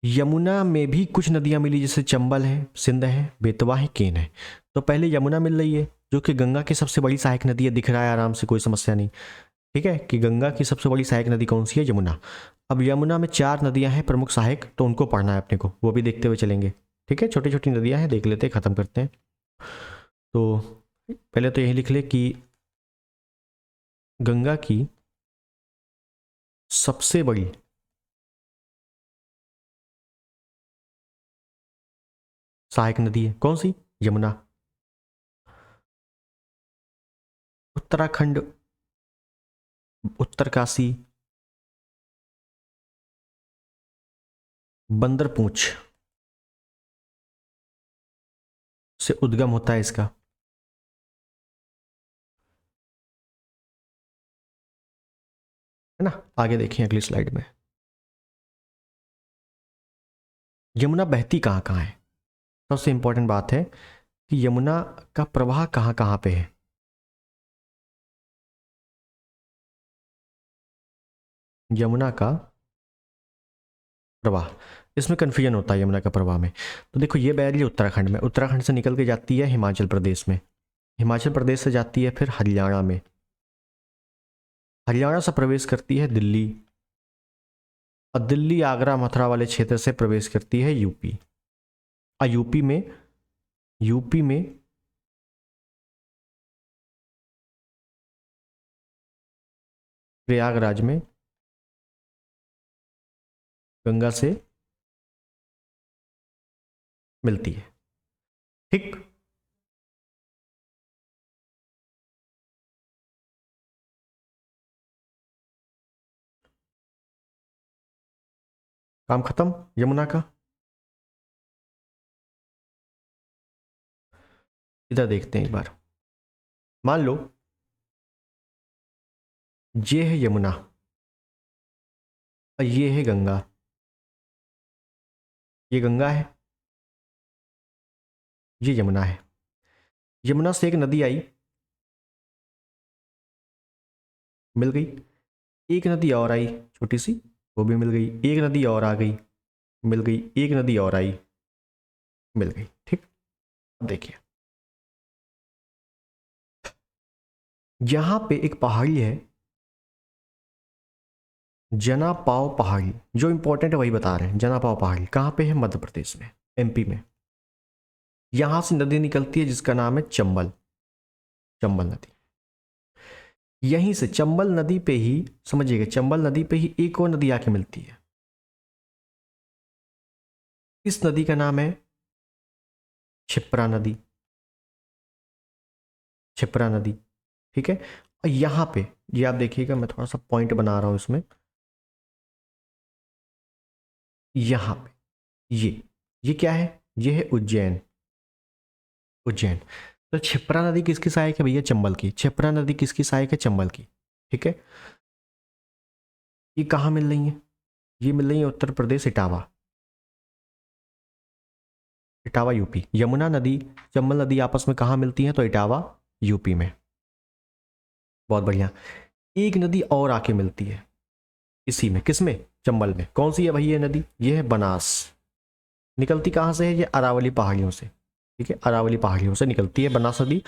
यमुना में भी कुछ नदियां मिली, जैसे चंबल है, सिंध है, बेतवा है, केन है। तो पहले यमुना मिल रही है जो कि गंगा की सबसे बड़ी सहायक नदी है, दिख रहा है आराम से, कोई समस्या नहीं। ठीक है कि गंगा की सबसे बड़ी सहायक नदी कौन सी है? यमुना। अब यमुना में 4 नदियां हैं प्रमुख सहायक, तो उनको पढ़ना है अपने को, वो भी देखते हुए चलेंगे। ठीक है, छोटी छोटी नदियां हैं, देख लेते हैं, खत्म करते हैं। तो पहले तो यही लिख ले कि गंगा की सबसे बड़ी सहायक नदी है कौन सी? यमुना। उत्तराखंड, उत्तरकाशी, बंदरपूंछ से उद्गम होता है इसका। है ना? आगे देखिए अगली स्लाइड में। यमुना बहती कहाँ कहाँ है? सबसे इंपॉर्टेंट बात है कि यमुना का प्रवाह कहाँ कहाँ पे है। यमुना का प्रवाह, इसमें कन्फ्यूजन होता है यमुना का प्रवाह में। तो देखो ये बह रही है उत्तराखंड में, उत्तराखंड से निकल के जाती है हिमाचल प्रदेश में, हिमाचल प्रदेश से जाती है फिर हरियाणा में, हरियाणा से प्रवेश करती है दिल्ली, और दिल्ली आगरा मथुरा वाले क्षेत्र से प्रवेश करती है यूपी। और यूपी में प्रयागराज में गंगा से मिलती है। ठीक, काम खत्म यमुना का। इधर देखते हैं एक बार, मान लो ये है यमुना और ये है गंगा, ये गंगा है, ये यमुना है। यमुना से एक नदी आई, मिल गई। एक नदी और आई छोटी सी, वो भी मिल गई। एक नदी और आ गई, मिल गई। एक नदी और आई, मिल गई। ठीक, अब देखिए यहां पे एक पहाड़ी है, जना पाव पहाड़ी, जो इंपॉर्टेंट है वही बता रहे हैं। जना पाव पहाड़ी कहाँ पे है? मध्य प्रदेश में, एमपी में। यहां से नदी निकलती है जिसका नाम है चंबल, चंबल नदी। यहीं से चंबल नदी पे ही, समझिएगा, चंबल नदी पे ही एक और नदी आके मिलती है। इस नदी का नाम है क्षिप्रा नदी, क्षिप्रा नदी। ठीक है, और यहां पे ये आप देखिएगा, मैं थोड़ा सा पॉइंट बना रहा हूं इसमें, यहां पे ये क्या है? ये है उज्जैन, उज्जैन। तो क्षिप्रा नदी किसकी सहायक है भैया? चंबल की। क्षिप्रा नदी किसकी सहायक है? चंबल की। ठीक है, ये कहाँ मिल रही है? ये मिल रही है उत्तर प्रदेश, इटावा, इटावा यूपी। यमुना नदी, चंबल नदी आपस में कहाँ मिलती हैं? तो इटावा यूपी में। बहुत बढ़िया। एक नदी और आके मिलती है इसी में, किसमें? चंबल में। कौन सी है भाई ये नदी? ये है बनास। निकलती कहाँ से है? ये अरावली पहाड़ियों से। ठीक है, अरावली पहाड़ियों से निकलती है बनास नदी।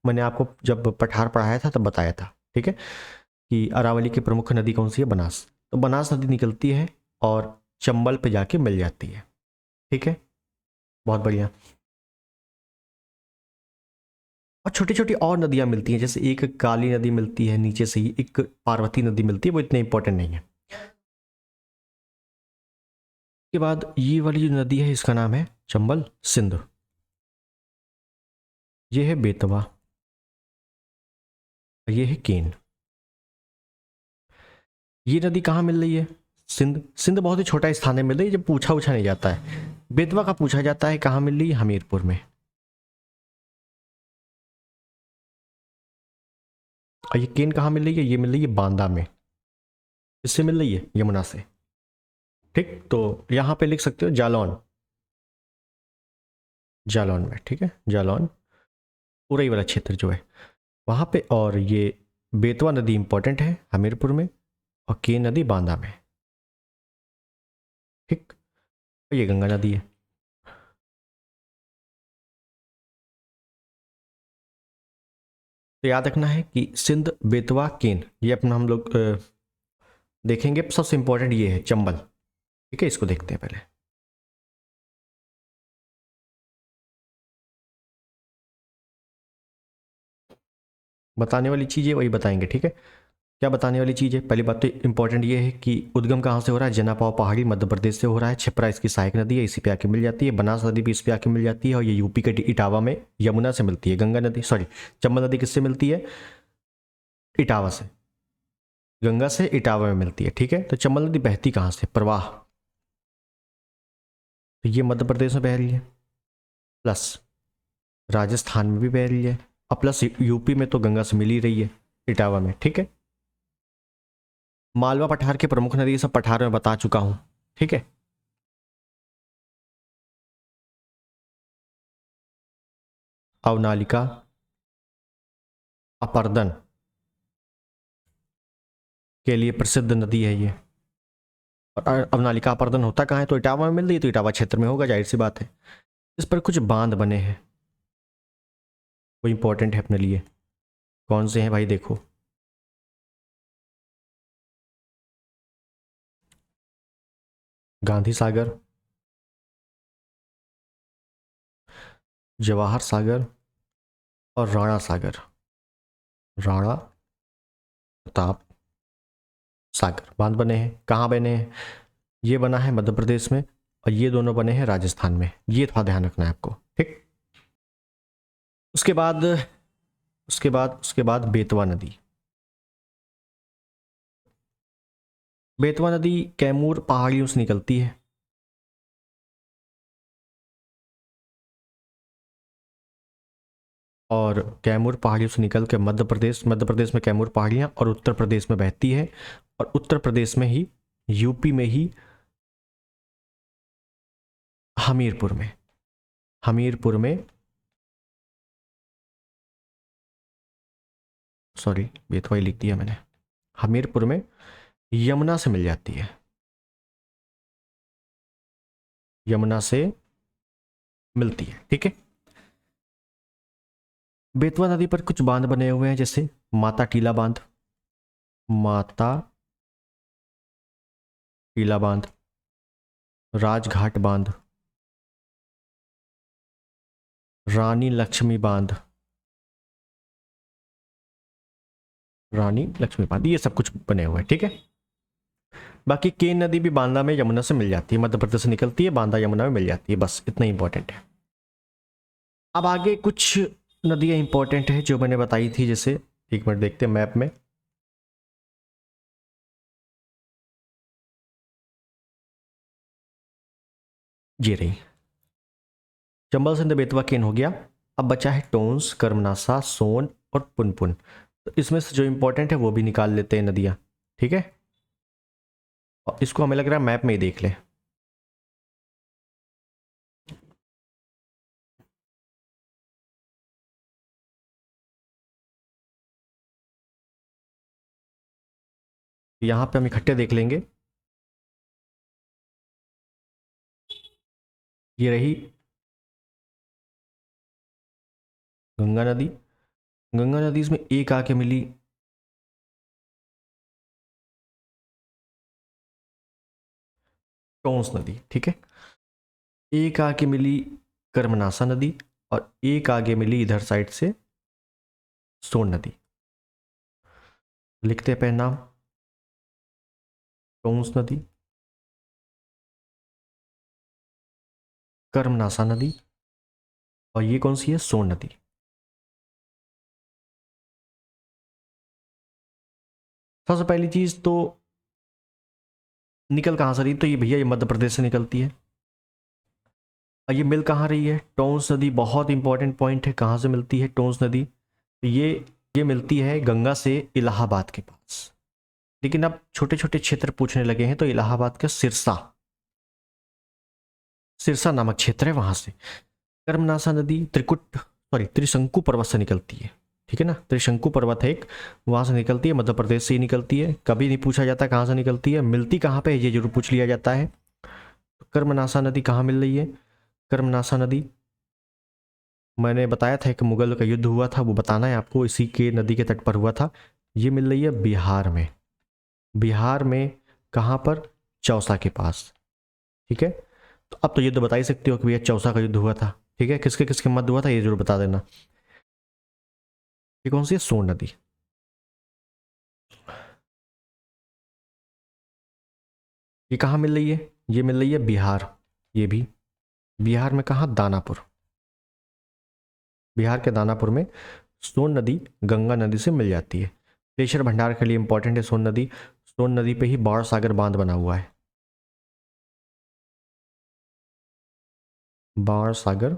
मैंने आपको जब पठार पढ़ाया था तब बताया था। ठीक है, कि अरावली की प्रमुख नदी कौन सी है? बनास। तो बनास नदी निकलती है और चंबल पे जाके मिल जाती है। ठीक है, बहुत बढ़िया। और छोटी छोटी और नदियां मिलती हैं, जैसे एक काली नदी मिलती है नीचे से ही, एक पार्वती नदी मिलती है, वो इतने इंपॉर्टेंट नहीं है। के बाद ये वाली जो नदी है इसका नाम है चंबल सिंधु, ये है बेतवा, ये है केन। ये नदी कहाँ मिल रही है? सिंध। सिंध बहुत ही छोटा स्थान है, मिल रही है जब पूछा उछा नहीं जाता है। बेतवा का पूछा जाता है, कहाँ मिल रही है? हमीरपुर में। और ये केन कहाँ मिल रही है? ये मिल रही है बांदा में। इससे मिल रही है यमुना से। ठीक, तो यहाँ पे लिख सकते हो जालौन, जालौन में। ठीक है, जालौन उरई वाला क्षेत्र जो है वहाँ पे। और ये बेतवा नदी इंपॉर्टेंट है हमीरपुर में, और केन नदी बांदा में। ठीक, तो ये गंगा नदी है। तो याद रखना है कि सिंध, बेतवा, केन, ये अपना हम लोग देखेंगे। सबसे इंपॉर्टेंट ये है चंबल, ठीक है, इसको देखते हैं पहले। बताने वाली चीज़ है वही बताएंगे, ठीक है। क्या बताने वाली चीज़ है? पहली बात तो इंपॉर्टेंट ये है कि उद्गम कहाँ से हो रहा है? जनापाव पहाड़ी मध्य प्रदेश से हो रहा है। छिप्रा इसकी सहायक नदी है, इसी पे आके मिल जाती है। बनास नदी भी इस पे आके मिल जाती है, और ये यूपी के इटावा में यमुना से मिलती है। गंगा नदी, सॉरी, चंबल नदी किससे मिलती है? इटावा से। गंगा से इटावा में मिलती है, ठीक है। तो चंबल नदी बहती कहाँ से? प्रवाह, तो ये मध्य प्रदेश में बह रही है, प्लस राजस्थान में भी बह रही है, और प्लस यूपी में तो गंगा से मिल ही रही है इटावा में, ठीक है। मालवा पठार के प्रमुख नदी, सब पठार में बता चुका हूं, ठीक है। अवनालिका, अपर्दन के लिए प्रसिद्ध नदी है ये। और अवनालिका अपर्दन होता कहाँ है? तो इटावा में मिल रही है, तो इटावा क्षेत्र में होगा, जाहिर सी बात है। इस पर कुछ बांध बने हैं, वो इंपॉर्टेंट है अपने लिए। कौन से हैं भाई? देखो, गांधी सागर, जवाहर सागर और राणा सागर, राणा प्रताप सागर बांध बने हैं। कहाँ बने हैं? ये बना है मध्य प्रदेश में, और ये दोनों बने हैं राजस्थान में। ये थोड़ा ध्यान रखना है आपको, ठीक। उसके बाद उसके बाद बेतवा नदी। बेतवा नदी कैमूर पहाड़ियों से निकलती है, और कैमूर पहाड़ियों से निकल के मध्य प्रदेश में कैमूर पहाड़ियाँ, और उत्तर प्रदेश में बहती है। और उत्तर प्रदेश में ही, यूपी में ही, हमीरपुर में, हमीरपुर में, सॉरी बेतवा ही लिख दिया मैंने, हमीरपुर में यमुना से मिल जाती है। यमुना से मिलती है, ठीक है। बेतवा नदी पर कुछ बांध बने हुए हैं, जैसे माता टीला बांध, माता टीला बांध, राजघाट बांध, रानी लक्ष्मी बांध, रानी लक्ष्मी बांध, ये सब कुछ बने हुए हैं, ठीक है। बाकी केन नदी भी बांदा में यमुना से मिल जाती है, मध्य प्रदेश से निकलती है, बांदा यमुना में मिल जाती है, बस इतना ही इंपॉर्टेंट है। अब आगे कुछ नदियां इंपॉर्टेंट है जो मैंने बताई थी, जैसे एक मिनट देखते हैं मैप में। ये रही, चंबल, सिंध, बेतवा, केन हो गया। अब बचा है टोंस, कर्मनासा, सोन और पुनपुन। तो इसमें से जो इंपॉर्टेंट है वो भी निकाल लेते हैं नदियां, ठीक है। और इसको हमें लग रहा है मैप में ही देख ले। यहां पे हम इकट्ठे देख लेंगे। ये रही गंगा नदी। गंगा नदी इसमें एक आके मिली टोंस नदी, ठीक है। एक आके मिली कर्मनासा नदी, और एक आगे मिली इधर साइड से सोन नदी। लिखते हैं पहले नाम, टोंस नदी, कर्मनासा नदी, और ये कौन सी है? सोन नदी। सबसे पहली चीज तो निकल कहां से रही? तो ये भैया ये मध्य प्रदेश से निकलती है। और ये मिल कहाँ रही है? टोंस नदी, बहुत इंपॉर्टेंट पॉइंट है। कहाँ से मिलती है टोंस नदी? ये मिलती है गंगा से इलाहाबाद के पास। लेकिन अब छोटे छोटे क्षेत्र पूछने लगे हैं, तो इलाहाबाद का सिरसा, सिरसा नामक क्षेत्र है, वहां से। कर्मनासा नदी त्रिशंकु पर्वत से निकलती है, ठीक है ना। त्रिशंकु पर्वत है एक, वहां से निकलती है, मध्य प्रदेश से ही निकलती है। कभी नहीं पूछा जाता कहाँ से निकलती है, मिलती कहाँ पे, ये जरूर पूछ लिया जाता है। कर्मनाशा नदी कहाँ मिल रही है? कर्मनाशा नदी मैंने बताया था एक मुगल का युद्ध हुआ था, वो बताना है आपको, इसी के नदी के तट पर हुआ था। ये मिल रही है बिहार में। बिहार में कहाँ पर? चौसा के पास। ठीक है, तो अब तो युद्ध बता ही सकते हो कि भैया चौसा का युद्ध हुआ था। ठीक है, किसके किसके मध्य हुआ था ये जरूर बता देना। ये कौन सी है? सोन नदी। ये कहाँ मिल रही है? ये मिल रही है बिहार। ये भी बिहार में कहाँ? दानापुर। बिहार के दानापुर में सोन नदी गंगा नदी से मिल जाती है। ग्लेशियर भंडार के लिए इंपॉर्टेंट है सोन नदी। सोन नदी पे ही बाण सागर बांध बना हुआ है। बाण सागर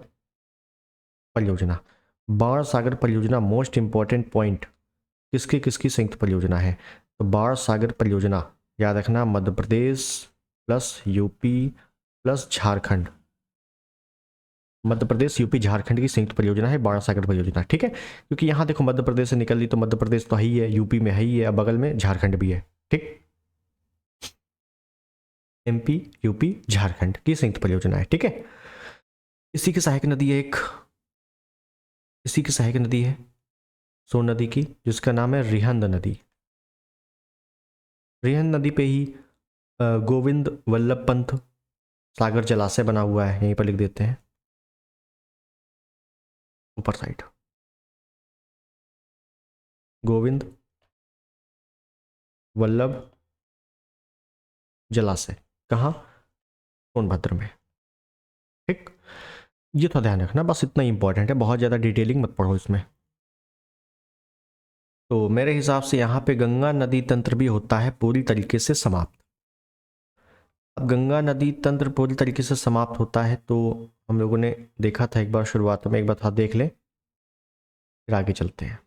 परियोजना। बाण सागर परियोजना मोस्ट इंपॉर्टेंट पॉइंट किसकी किसकी संयुक्त परियोजना है? तो बाण सागर परियोजना याद रखना, Madhya Pradesh plus UP plus Jharkhand. Madhya Pradesh UP Jharkhand की संयुक्त परियोजना है बाण सागर परियोजना। ठीक है, क्योंकि यहाँ देखो मध्य प्रदेश से निकल ली तो मध्य प्रदेश तो है ही है, यूपी में है ही है, अब बगल में झारखंड भी है। ठीक, एमपी यूपी झारखंड की संयुक्त परियोजना है। ठीक है, इसी की सहायक नदी है एक, इसी की सहायक नदी है सोन नदी की, जिसका नाम है रिहंद नदी। रिहंद नदी पे ही गोविंद वल्लभ पंत सागर जलाशय बना हुआ है, यहीं पर लिख देते हैं ऊपर साइड। गोविंद वल्लभ जलाशय कहाँ? सोनभद्र में। ठीक, ये तो ध्यान रखना, बस इतना ही इंपॉर्टेंट है, बहुत ज़्यादा डिटेलिंग मत पढ़ो इसमें। तो मेरे हिसाब से यहाँ पे गंगा नदी तंत्र भी होता है पूरी तरीके से समाप्त। अब गंगा नदी तंत्र पूरी तरीके से समाप्त होता है तो हम लोगों ने देखा था एक बार शुरुआत में, एक बार था देख ले, फिर आगे चलते हैं।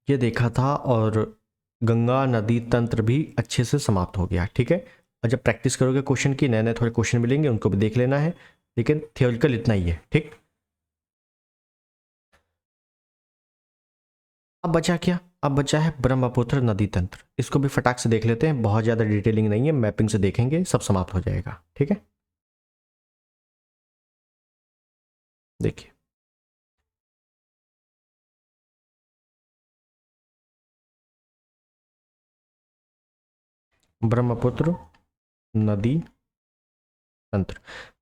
ये देखा था और गंगा नदी तंत्र भी अच्छे से समाप्त हो गया। ठीक है, और जब प्रैक्टिस करोगे क्वेश्चन की, नए नए थोड़े क्वेश्चन मिलेंगे, उनको भी देख लेना है, लेकिन थियोरिकल इतना ही है। ठीक, अब बचा क्या? अब बचा है ब्रह्मपुत्र नदी तंत्र। इसको भी फटाक से देख लेते हैं, बहुत ज़्यादा डिटेलिंग नहीं है, मैपिंग से देखेंगे सब समाप्त हो जाएगा। ठीक है, देखिए ब्रह्मपुत्र नदी तंत्र,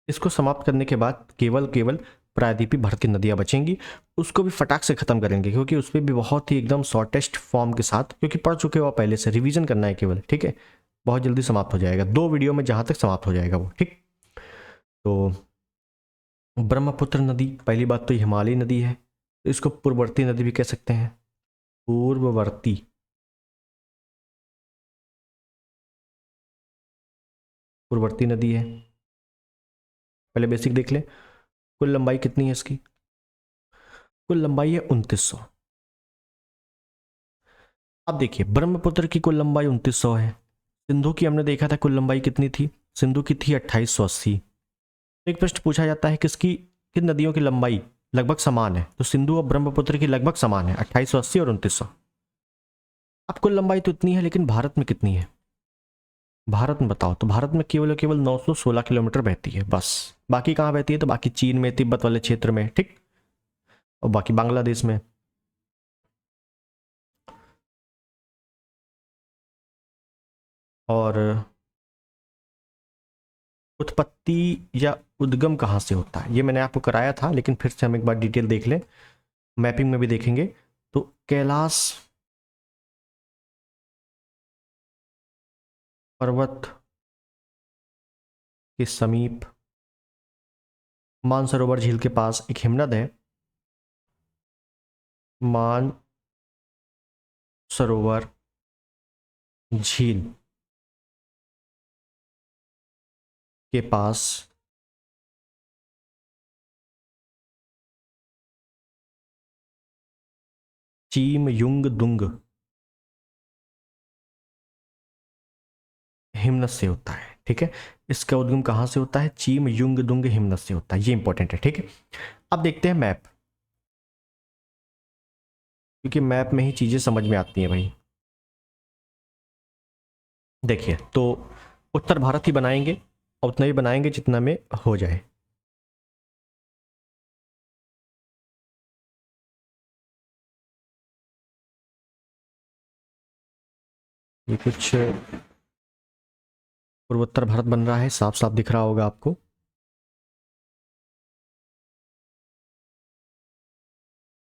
इसको समाप्त करने के बाद केवल केवल प्रायद्वीपी भारत की नदियां बचेंगी, उसको भी फटाक से खत्म करेंगे, क्योंकि उस पर भी बहुत ही एकदम शॉर्टेस्ट फॉर्म के साथ, क्योंकि पढ़ चुके हो आप पहले से, रिवीजन करना है केवल। ठीक है, बहुत जल्दी समाप्त हो जाएगा, 2 वीडियो में जहां तक समाप्त हो जाएगा वो। ठीक, तो ब्रह्मपुत्र नदी पहली बात तो हिमालयी नदी है, तो इसको पूर्ववर्ती नदी भी कह सकते हैं। पूर्ववर्ती, पूर्ववर्ती नदी है। पहले बेसिक देख ले, कुल लंबाई कितनी है इसकी? कुल लंबाई है 2900। अब देखिए ब्रह्मपुत्र की कुल लंबाई 2900 है, सिंधु की हमने देखा था कुल लंबाई कितनी थी? सिंधु की थी 2880। एक प्रश्न पूछा जाता है किसकी, किन नदियों की लंबाई लगभग समान है? तो सिंधु और ब्रह्मपुत्र की लगभग समान है, 2880 और 2900। अब कुल लंबाई तो इतनी है, लेकिन भारत में कितनी है? भारत में बताओ, तो भारत में केवल केवल 916 किलोमीटर बहती है बस। बाकी कहाँ बहती है? तो बाकी चीन में, तिब्बत वाले क्षेत्र में। ठीक, और बाकी बांग्लादेश में। और उत्पत्ति या उद्गम कहाँ से होता है ये मैंने आपको कराया था, लेकिन फिर से हम एक बार डिटेल देख लें, मैपिंग में भी देखेंगे। तो कैलाश पर्वत के समीप मानसरोवर झील के पास एक हिमनद है, मानसरोवर झील के पास चीम युंग दुंग हिमनद से होता है। ठीक है, इसका उद्गम कहाँ से होता है? चीम युंग दुंग हिमनद से होता है, ये इंपॉर्टेंट है। ठीक है, अब देखते हैं मैप, क्योंकि मैप में ही चीजें समझ में आती हैं भाई। देखिए, तो उत्तर भारत ही बनाएंगे और उतना ही बनाएंगे जितना में हो जाए। ये कुछ पूर्वोत्तर भारत बन रहा है, साफ साफ दिख रहा होगा आपको।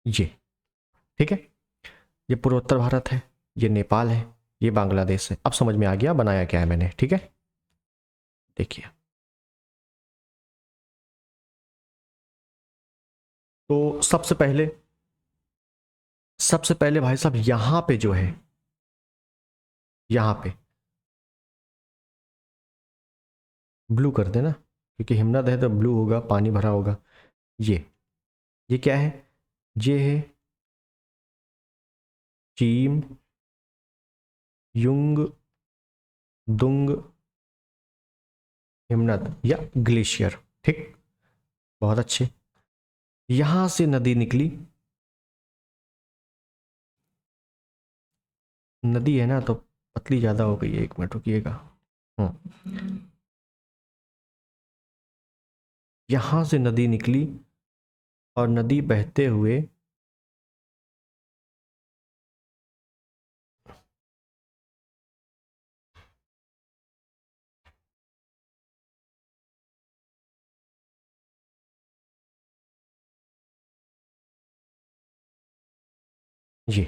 ये ठीक है, ये पूर्वोत्तर भारत है, ये नेपाल है, ये बांग्लादेश है। अब समझ में आ गया बनाया क्या है मैंने, ठीक है। देखिए तो सबसे पहले भाई साहब यहां पे जो है, यहां पे ब्लू कर देना, क्योंकि हिमनद है तो ब्लू होगा, पानी भरा होगा। ये क्या है? ये है चीम युंग दुंग हिमनद या ग्लेशियर, ठीक, बहुत अच्छे। यहां से नदी निकली, नदी है ना तो पतली ज्यादा हो गई है, एक मिनट रुकिएगा। यहां से नदी निकली और नदी बहते हुए ये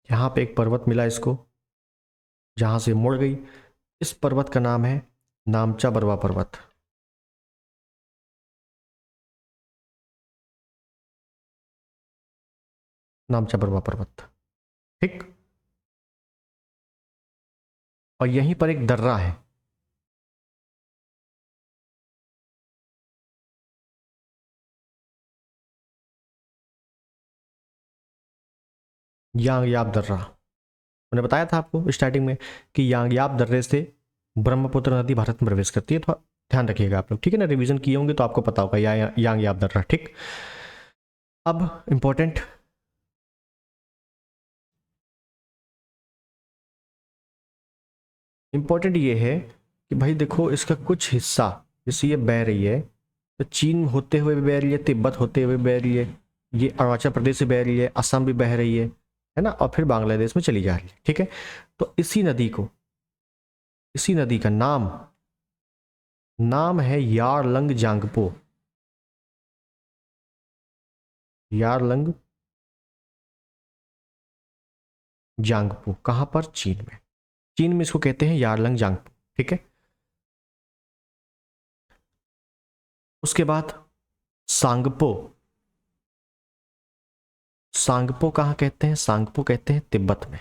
यहां पे एक पर्वत मिला इसको, जहां से मुड़ गई। इस पर्वत का नाम है नामचा बरवा पर्वत। नामचा बरवा पर्वत, ठीक। और यहीं पर एक दर्रा है, यांगयाब दर्रा। मैंने बताया था आपको स्टार्टिंग में कि यांगयाब दर्रे से ब्रह्मपुत्र नदी भारत में प्रवेश करती है, तो ध्यान रखिएगा आप लोग, ठीक है ना। रिवीजन किए होंगे तो आपको पता होगा यांगयाब दर्रा, ठीक। अब इंपॉर्टेंट, इंपॉर्टेंट ये है कि भाई देखो इसका कुछ हिस्सा, जैसे ये बह रही है तो चीन होते हुए भी बह रही है, तिब्बत होते हुए बह रही है, ये अरुणाचल प्रदेश से बह रही है, असम भी बह रही है ना, और फिर बांग्लादेश में चली जा रही है, ठीक है। तो इसी नदी का नाम है यारलंग जांगपो। यारलंग जांगपो कहां पर? चीन में। चीन में इसको कहते हैं यारलंग जांगपो, ठीक है। उसके बाद सांगपो। सांगपो कहां कहते हैं? सांगपो कहते हैं तिब्बत में।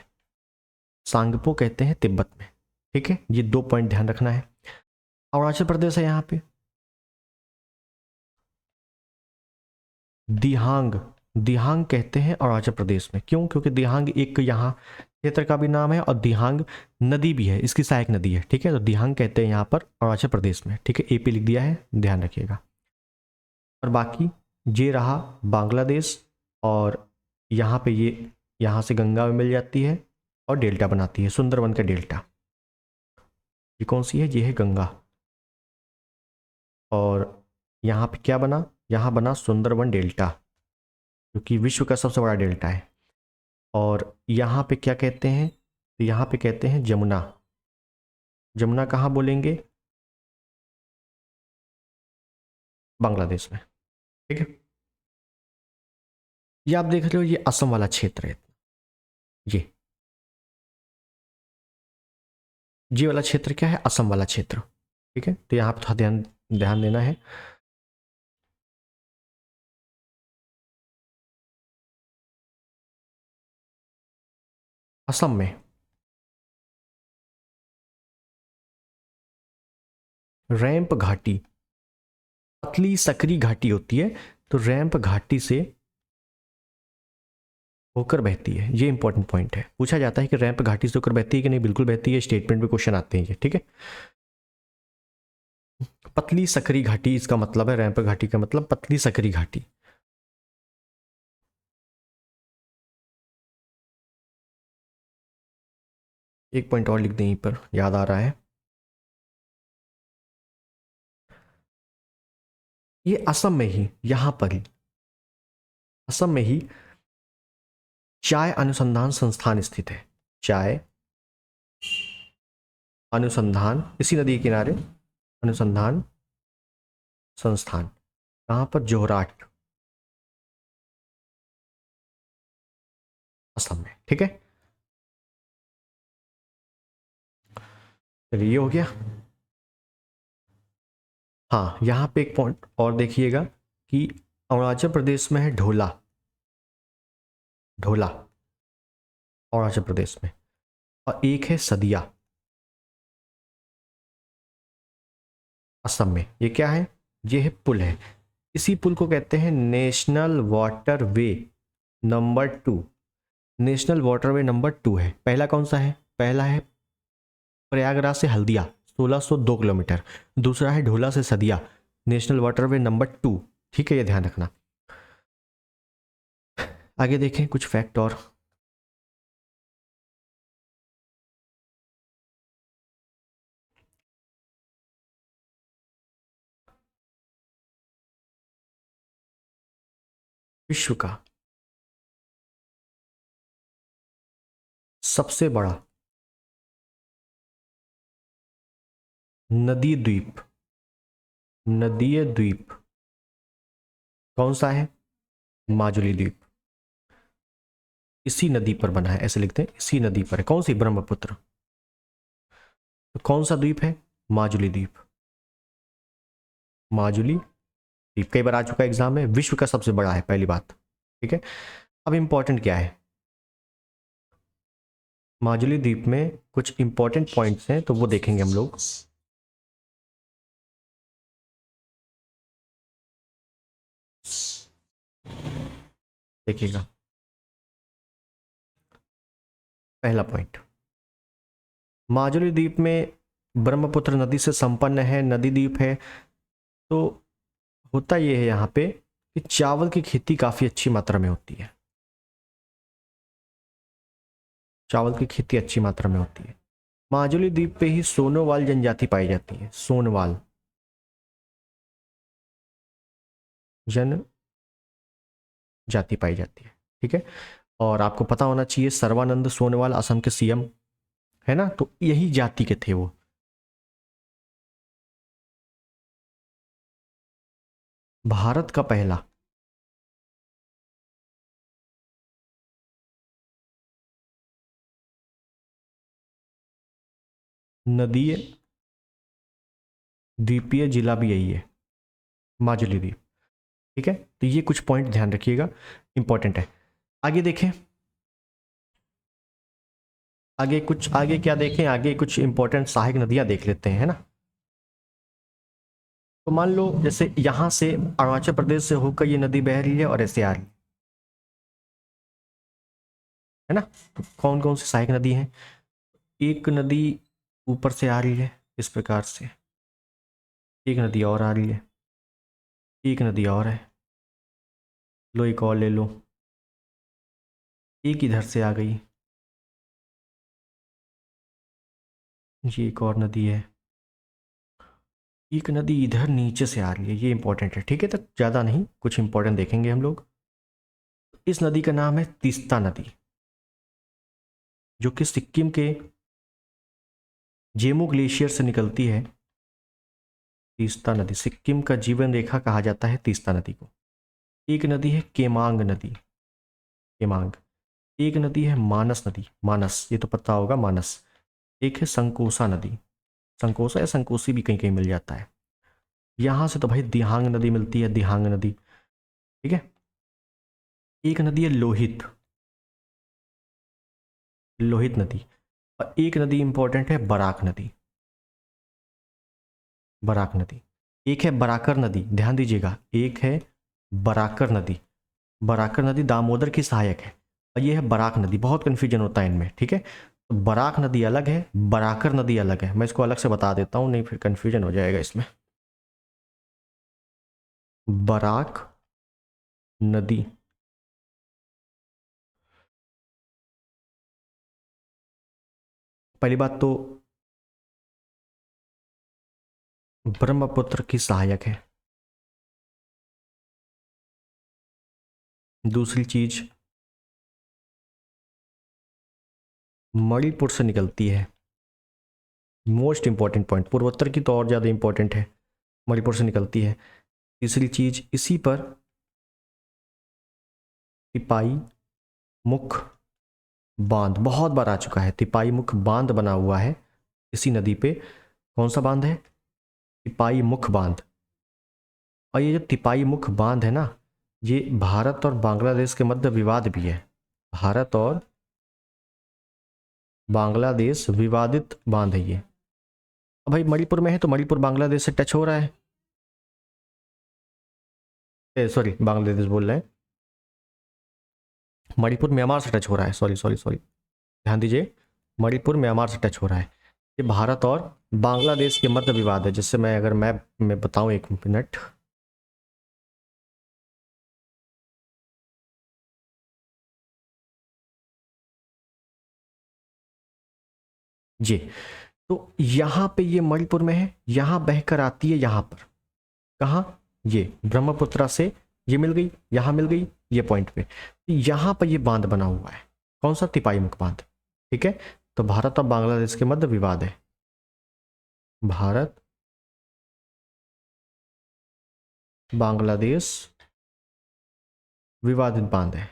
सांगपो कहते हैं तिब्बत में, ठीक है। ये 2 पॉइंट ध्यान रखना है। अरुणाचल प्रदेश है यहां पे। दिहांग, दिहांग कहते हैं अरुणाचल प्रदेश में, क्यों? क्योंकि दिहांग एक यहाँ क्षेत्र का भी नाम है और दिहांग नदी भी है, इसकी सहायक नदी है, ठीक है। तो दिहांग कहते हैं यहाँ पर अरुणाचल प्रदेश में, ठीक है। एपी लिख दिया है, ध्यान रखिएगा। और बाकी ये रहा बांग्लादेश, और यहाँ पे ये यहाँ से गंगा में मिल जाती है और डेल्टा बनाती है, सुंदरवन का डेल्टा। ये कौन सी है? ये है गंगा। और यहाँ पे क्या बना? यहाँ बना सुंदरवन डेल्टा, जो कि विश्व का सबसे बड़ा डेल्टा है। और यहाँ पे क्या कहते हैं? तो यहाँ पे कहते हैं जमुना। जमुना कहाँ बोलेंगे? बांग्लादेश में, ठीक है। ये आप देख रहे हो, ये असम वाला क्षेत्र है। ये वाला क्षेत्र क्या है? असम वाला क्षेत्र, ठीक है। तो यहाँ पे थोड़ा ध्यान ध्यान देना है। असम में रैंप घाटी, पतली सकरी घाटी होती है, तो रैंप घाटी से होकर बहती है। ये इंपॉर्टेंट पॉइंट है, पूछा जाता है कि रैंप घाटी से होकर बहती है कि नहीं, बिल्कुल बहती है, स्टेटमेंट में क्वेश्चन आते हैं ये, ठीक है। पतली सकरी घाटी इसका मतलब है, रैंप घाटी का मतलब पतली सकरी घाटी। एक पॉइंट और लिख दें यहीं पर, याद आ रहा है। ये असम में ही, यहां पर ही, असम में ही चाय अनुसंधान संस्थान स्थित है। चाय अनुसंधान, इसी नदी के किनारे अनुसंधान संस्थान, कहां पर? जोरहाट, असम में। ठीक है, चलिए ये हो गया। हाँ, यहां पे एक पॉइंट और देखिएगा कि अरुणाचल प्रदेश में है ढोला, ढोला अरुणाचल प्रदेश में, और एक है सदिया असम में। ये क्या है? ये है पुल है। इसी पुल को कहते हैं national water way number 2। National waterway number 2 है। पहला कौन सा है? पहला है प्रयागराज से हल्दिया 1602 किलोमीटर। दूसरा है ढोला से सदिया, नेशनल वाटरवे नंबर 2। ठीक है, ये ध्यान रखना। आगे देखें कुछ फैक्ट और। विश्व का सबसे बड़ा नदी द्वीप, नदीय द्वीप कौन सा है? माजुली द्वीप। इसी नदी पर बना है, ऐसे लिखते हैं, इसी नदी पर है। कौन सी? ब्रह्मपुत्र। तो कौन सा द्वीप है? माजुली द्वीप। माजुली द्वीप कई बार आ चुका है एग्जाम में, विश्व का सबसे बड़ा है, पहली बात। ठीक है, अब इंपॉर्टेंट क्या है? माजुली द्वीप में कुछ इंपॉर्टेंट पॉइंट्स हैं, तो वो देखेंगे हम लोग। देखिएगा, पहला पॉइंट, माजुली द्वीप में ब्रह्मपुत्र नदी से संपन्न है, नदी द्वीप है। तो होता यह है यहाँ पे कि चावल की खेती काफ़ी अच्छी मात्रा में होती है। चावल की खेती अच्छी मात्रा में होती है। माजुली द्वीप पे ही सोनोवाल जनजाति पाई जाती है। सोनवाल जन जाति पाई जाती है। ठीक है, और आपको पता होना चाहिए सर्वानंद सोनोवाल असम के सीएम है ना, तो यही जाति के थे वो। भारत का पहला नदीय द्वीपीय जिला भी यही है, माजुली द्वीप। ठीक है, तो ये कुछ पॉइंट ध्यान रखिएगा, इंपॉर्टेंट है। आगे देखें, आगे कुछ, आगे क्या देखें, आगे कुछ इंपॉर्टेंट सहायक नदियां देख लेते हैं, है ना। तो मान लो जैसे यहां से अरुणाचल प्रदेश से होकर ये नदी बह रही है और ऐसे आ रही है ना। तो कौन कौन सी सहायक नदी हैं? एक नदी ऊपर से आ रही है इस प्रकार से, एक नदी और आ रही है, एक नदी और है, लो एक और ले लो, एक इधर से आ गई, ये एक और नदी है, एक नदी इधर नीचे से आ रही है। ये इंपॉर्टेंट है, ठीक है, तो ज़्यादा नहीं, कुछ इंपॉर्टेंट देखेंगे हम लोग। इस नदी का नाम है तीस्ता नदी, जो कि सिक्किम के जेमू ग्लेशियर से निकलती है। तीस्ता नदी, सिक्किम का जीवन रेखा कहा जाता है तीस्ता नदी को। एक नदी है केमांग नदी, केमांग। एक नदी है मानस नदी, मानस, ये तो पता होगा, मानस। एक है संकोसा नदी, संकोसा या संकोसी भी कहीं कहीं मिल जाता है। यहां से तो भाई दिहांग नदी मिलती है, दिहांग नदी। ठीक है, एक नदी है लोहित, लोहित नदी। और एक नदी इंपॉर्टेंट है बराक नदी, बराक नदी। एक है बराकर नदी, ध्यान दीजिएगा, एक है बराकर नदी। बराकर नदी दामोदर की सहायक है, और ये है बराक नदी। बहुत कंफ्यूजन होता है इनमें, ठीक है। तो बराक नदी अलग है, बराकर नदी अलग है। मैं इसको अलग से बता देता हूँ, नहीं फिर कंफ्यूजन हो जाएगा इसमें। बराक नदी पहली बात तो ब्रह्मपुत्र की सहायक है। दूसरी चीज मणिपुर से निकलती है। मोस्ट इंपॉर्टेंट पॉइंट, पूर्वोत्तर की तो और ज़्यादा इंपॉर्टेंट है, मणिपुर से निकलती है। तीसरी चीज इसी पर तिपाई मुख बांध, बहुत बार आ चुका है, तिपाई मुख बांध बना हुआ है इसी नदी पे। कौन सा बांध है? तिपाई मुख बांध। और ये जो तिपाई मुख बांध है ना, ये भारत और बांग्लादेश के मध्य विवाद भी है। भारत और बांग्लादेश विवादित बांध है ये। अब भाई मणिपुर में है तो मणिपुर बांग्लादेश से टच हो रहा है, सॉरी बांग्लादेश बोल रहे हैं, मणिपुर म्यांमार से टच हो रहा है, सॉरी सॉरी सॉरी, ध्यान दीजिए, मणिपुर म्यांमार से टच हो रहा है। ये भारत और बांग्लादेश के मध्य विवाद है, जिससे मैं अगर मैप में बताऊं, एक मिनट, जी, तो यहां पे ये मणिपुर में है, यहां बहकर आती है, यहां पर, कहां, ये ब्रह्मपुत्रा से ये मिल गई, यहां मिल गई, ये पॉइंट पे, यहां पर ये बांध बना हुआ है। कौन सा? तिपाई मुख बांध। ठीक है, तो भारत और बांग्लादेश के मध्य विवाद है, भारत बांग्लादेश विवादित बांध है।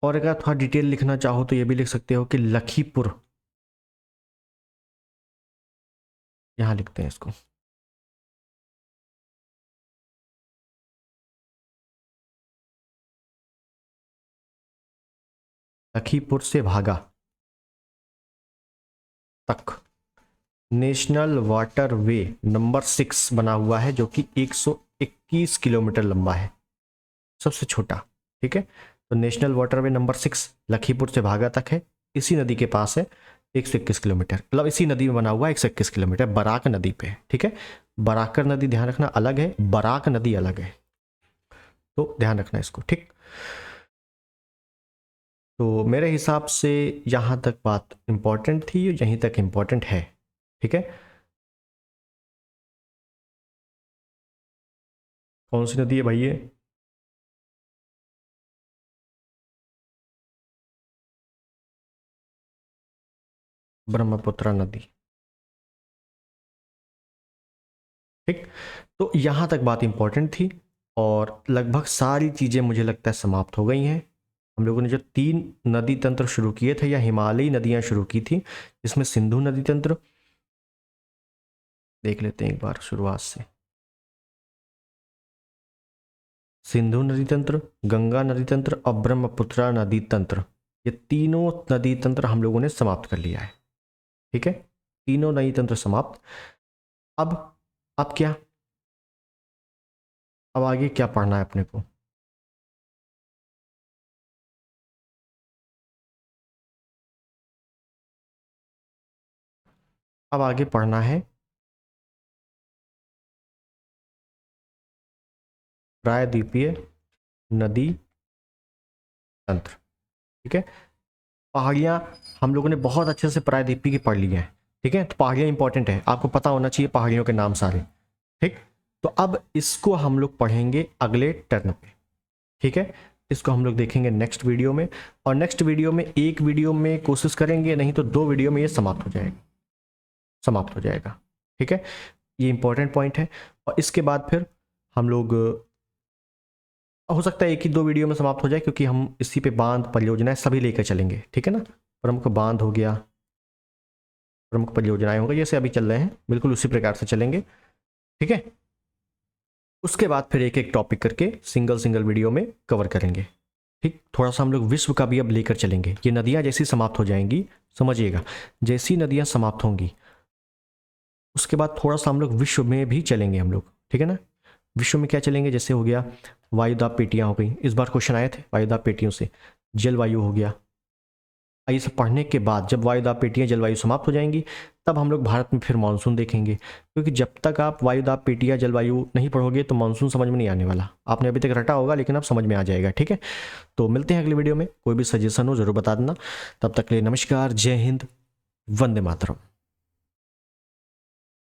और अगर थोड़ा डिटेल लिखना चाहो तो ये भी लिख सकते हो कि लखीपुर, यहां लिखते हैं इसको, लखीपुर से भागा तक नेशनल वाटर वे नंबर 6 बना हुआ है, जो कि 121 किलोमीटर लंबा है, सबसे छोटा। ठीक है, तो national water way number 6 Lakhipur से भागा तक है, इसी नदी के पास है, 121 किलोमीटर, मतलब इसी नदी में बना हुआ है, 121 किलोमीटर, बराक नदी पे है। ठीक है, बराकर नदी ध्यान रखना अलग है, बराक नदी अलग है, तो ध्यान रखना इसको। ठीक, तो मेरे हिसाब से यहां तक बात इंपॉर्टेंट थी, यहीं तक इंपॉर्टेंट है। ठीक है, कौन सी नदी है भाई ये? ब्रह्मपुत्र नदी। ठीक, तो यहां तक बात इंपॉर्टेंट थी, और लगभग सारी चीजें मुझे लगता है समाप्त हो गई हैं। हम लोगों ने जो 3 नदी तंत्र शुरू किए थे, या हिमालयी नदियां शुरू की थी, इसमें सिंधु नदी तंत्र देख लेते हैं एक बार शुरुआत से। सिंधु नदी तंत्र, गंगा नदी तंत्र और ब्रह्मपुत्र नदी तंत्र, ये तीनों नदी तंत्र हम लोगों ने समाप्त कर लिया है। ठीक है, तीनों नदी तंत्र समाप्त। अब क्या, अब आगे क्या पढ़ना है अपने को? अब आगे पढ़ना है प्रायद्वीपीय नदी तंत्र। ठीक है, पहाड़ियाँ हम लोगों ने बहुत अच्छे से प्रायद्वीपीय की पढ़ ली है। ठीक है, तो पहाड़ियाँ इंपॉर्टेंट है, आपको पता होना चाहिए पहाड़ियों के नाम सारे। ठीक, तो अब इसको हम लोग पढ़ेंगे अगले टर्न पे। ठीक है, इसको हम लोग देखेंगे नेक्स्ट वीडियो में, और नेक्स्ट वीडियो में, एक वीडियो में कोशिश करेंगे, नहीं तो 2 वीडियो में ये समाप्त हो जाएगा, समाप्त हो जाएगा। ठीक है, ये इंपॉर्टेंट पॉइंट है, और इसके बाद फिर हम लोग, हो सकता है 1 ही 2 वीडियो में समाप्त हो जाए, क्योंकि हम इसी पे बांध परियोजनाएं सभी लेकर चलेंगे। ठीक है ना, प्रमुख बांध हो गया, प्रमुख परियोजनाएं होंगी, जैसे अभी चल रहे हैं, बिल्कुल उसी प्रकार से चलेंगे। ठीक है, उसके बाद फिर एक एक टॉपिक करके सिंगल सिंगल वीडियो में कवर करेंगे। ठीक, थोड़ा सा हम लोग विश्व का भी अब लेकर चलेंगे। ये नदियाँ जैसी समाप्त हो जाएंगी, समझिएगा, जैसी नदियाँ समाप्त होंगी उसके बाद थोड़ा सा हम लोग विश्व में भी चलेंगे हम लोग। ठीक है ना, विश्व में क्या चलेंगे, जैसे हो गया वायुदाब पेटियाँ हो गई, इस बार क्वेश्चन आए थे वायुदाब पेटियों से, जलवायु हो गया, ये सब पढ़ने के बाद जब वायुदाब पेटियाँ जलवायु समाप्त हो जाएंगी तब हम लोग भारत में फिर मानसून देखेंगे, क्योंकि जब तक आप वायुदाब पेटियाँ जलवायु नहीं पढ़ोगे तो मानसून समझ में नहीं आने वाला। आपने अभी तक रटा होगा लेकिन अब समझ में आ जाएगा। ठीक है, तो मिलते हैं अगली वीडियो में। कोई भी सजेशन हो जरूर बता देना। तब तक के लिए नमस्कार, जय हिंद, वंदे मातरम।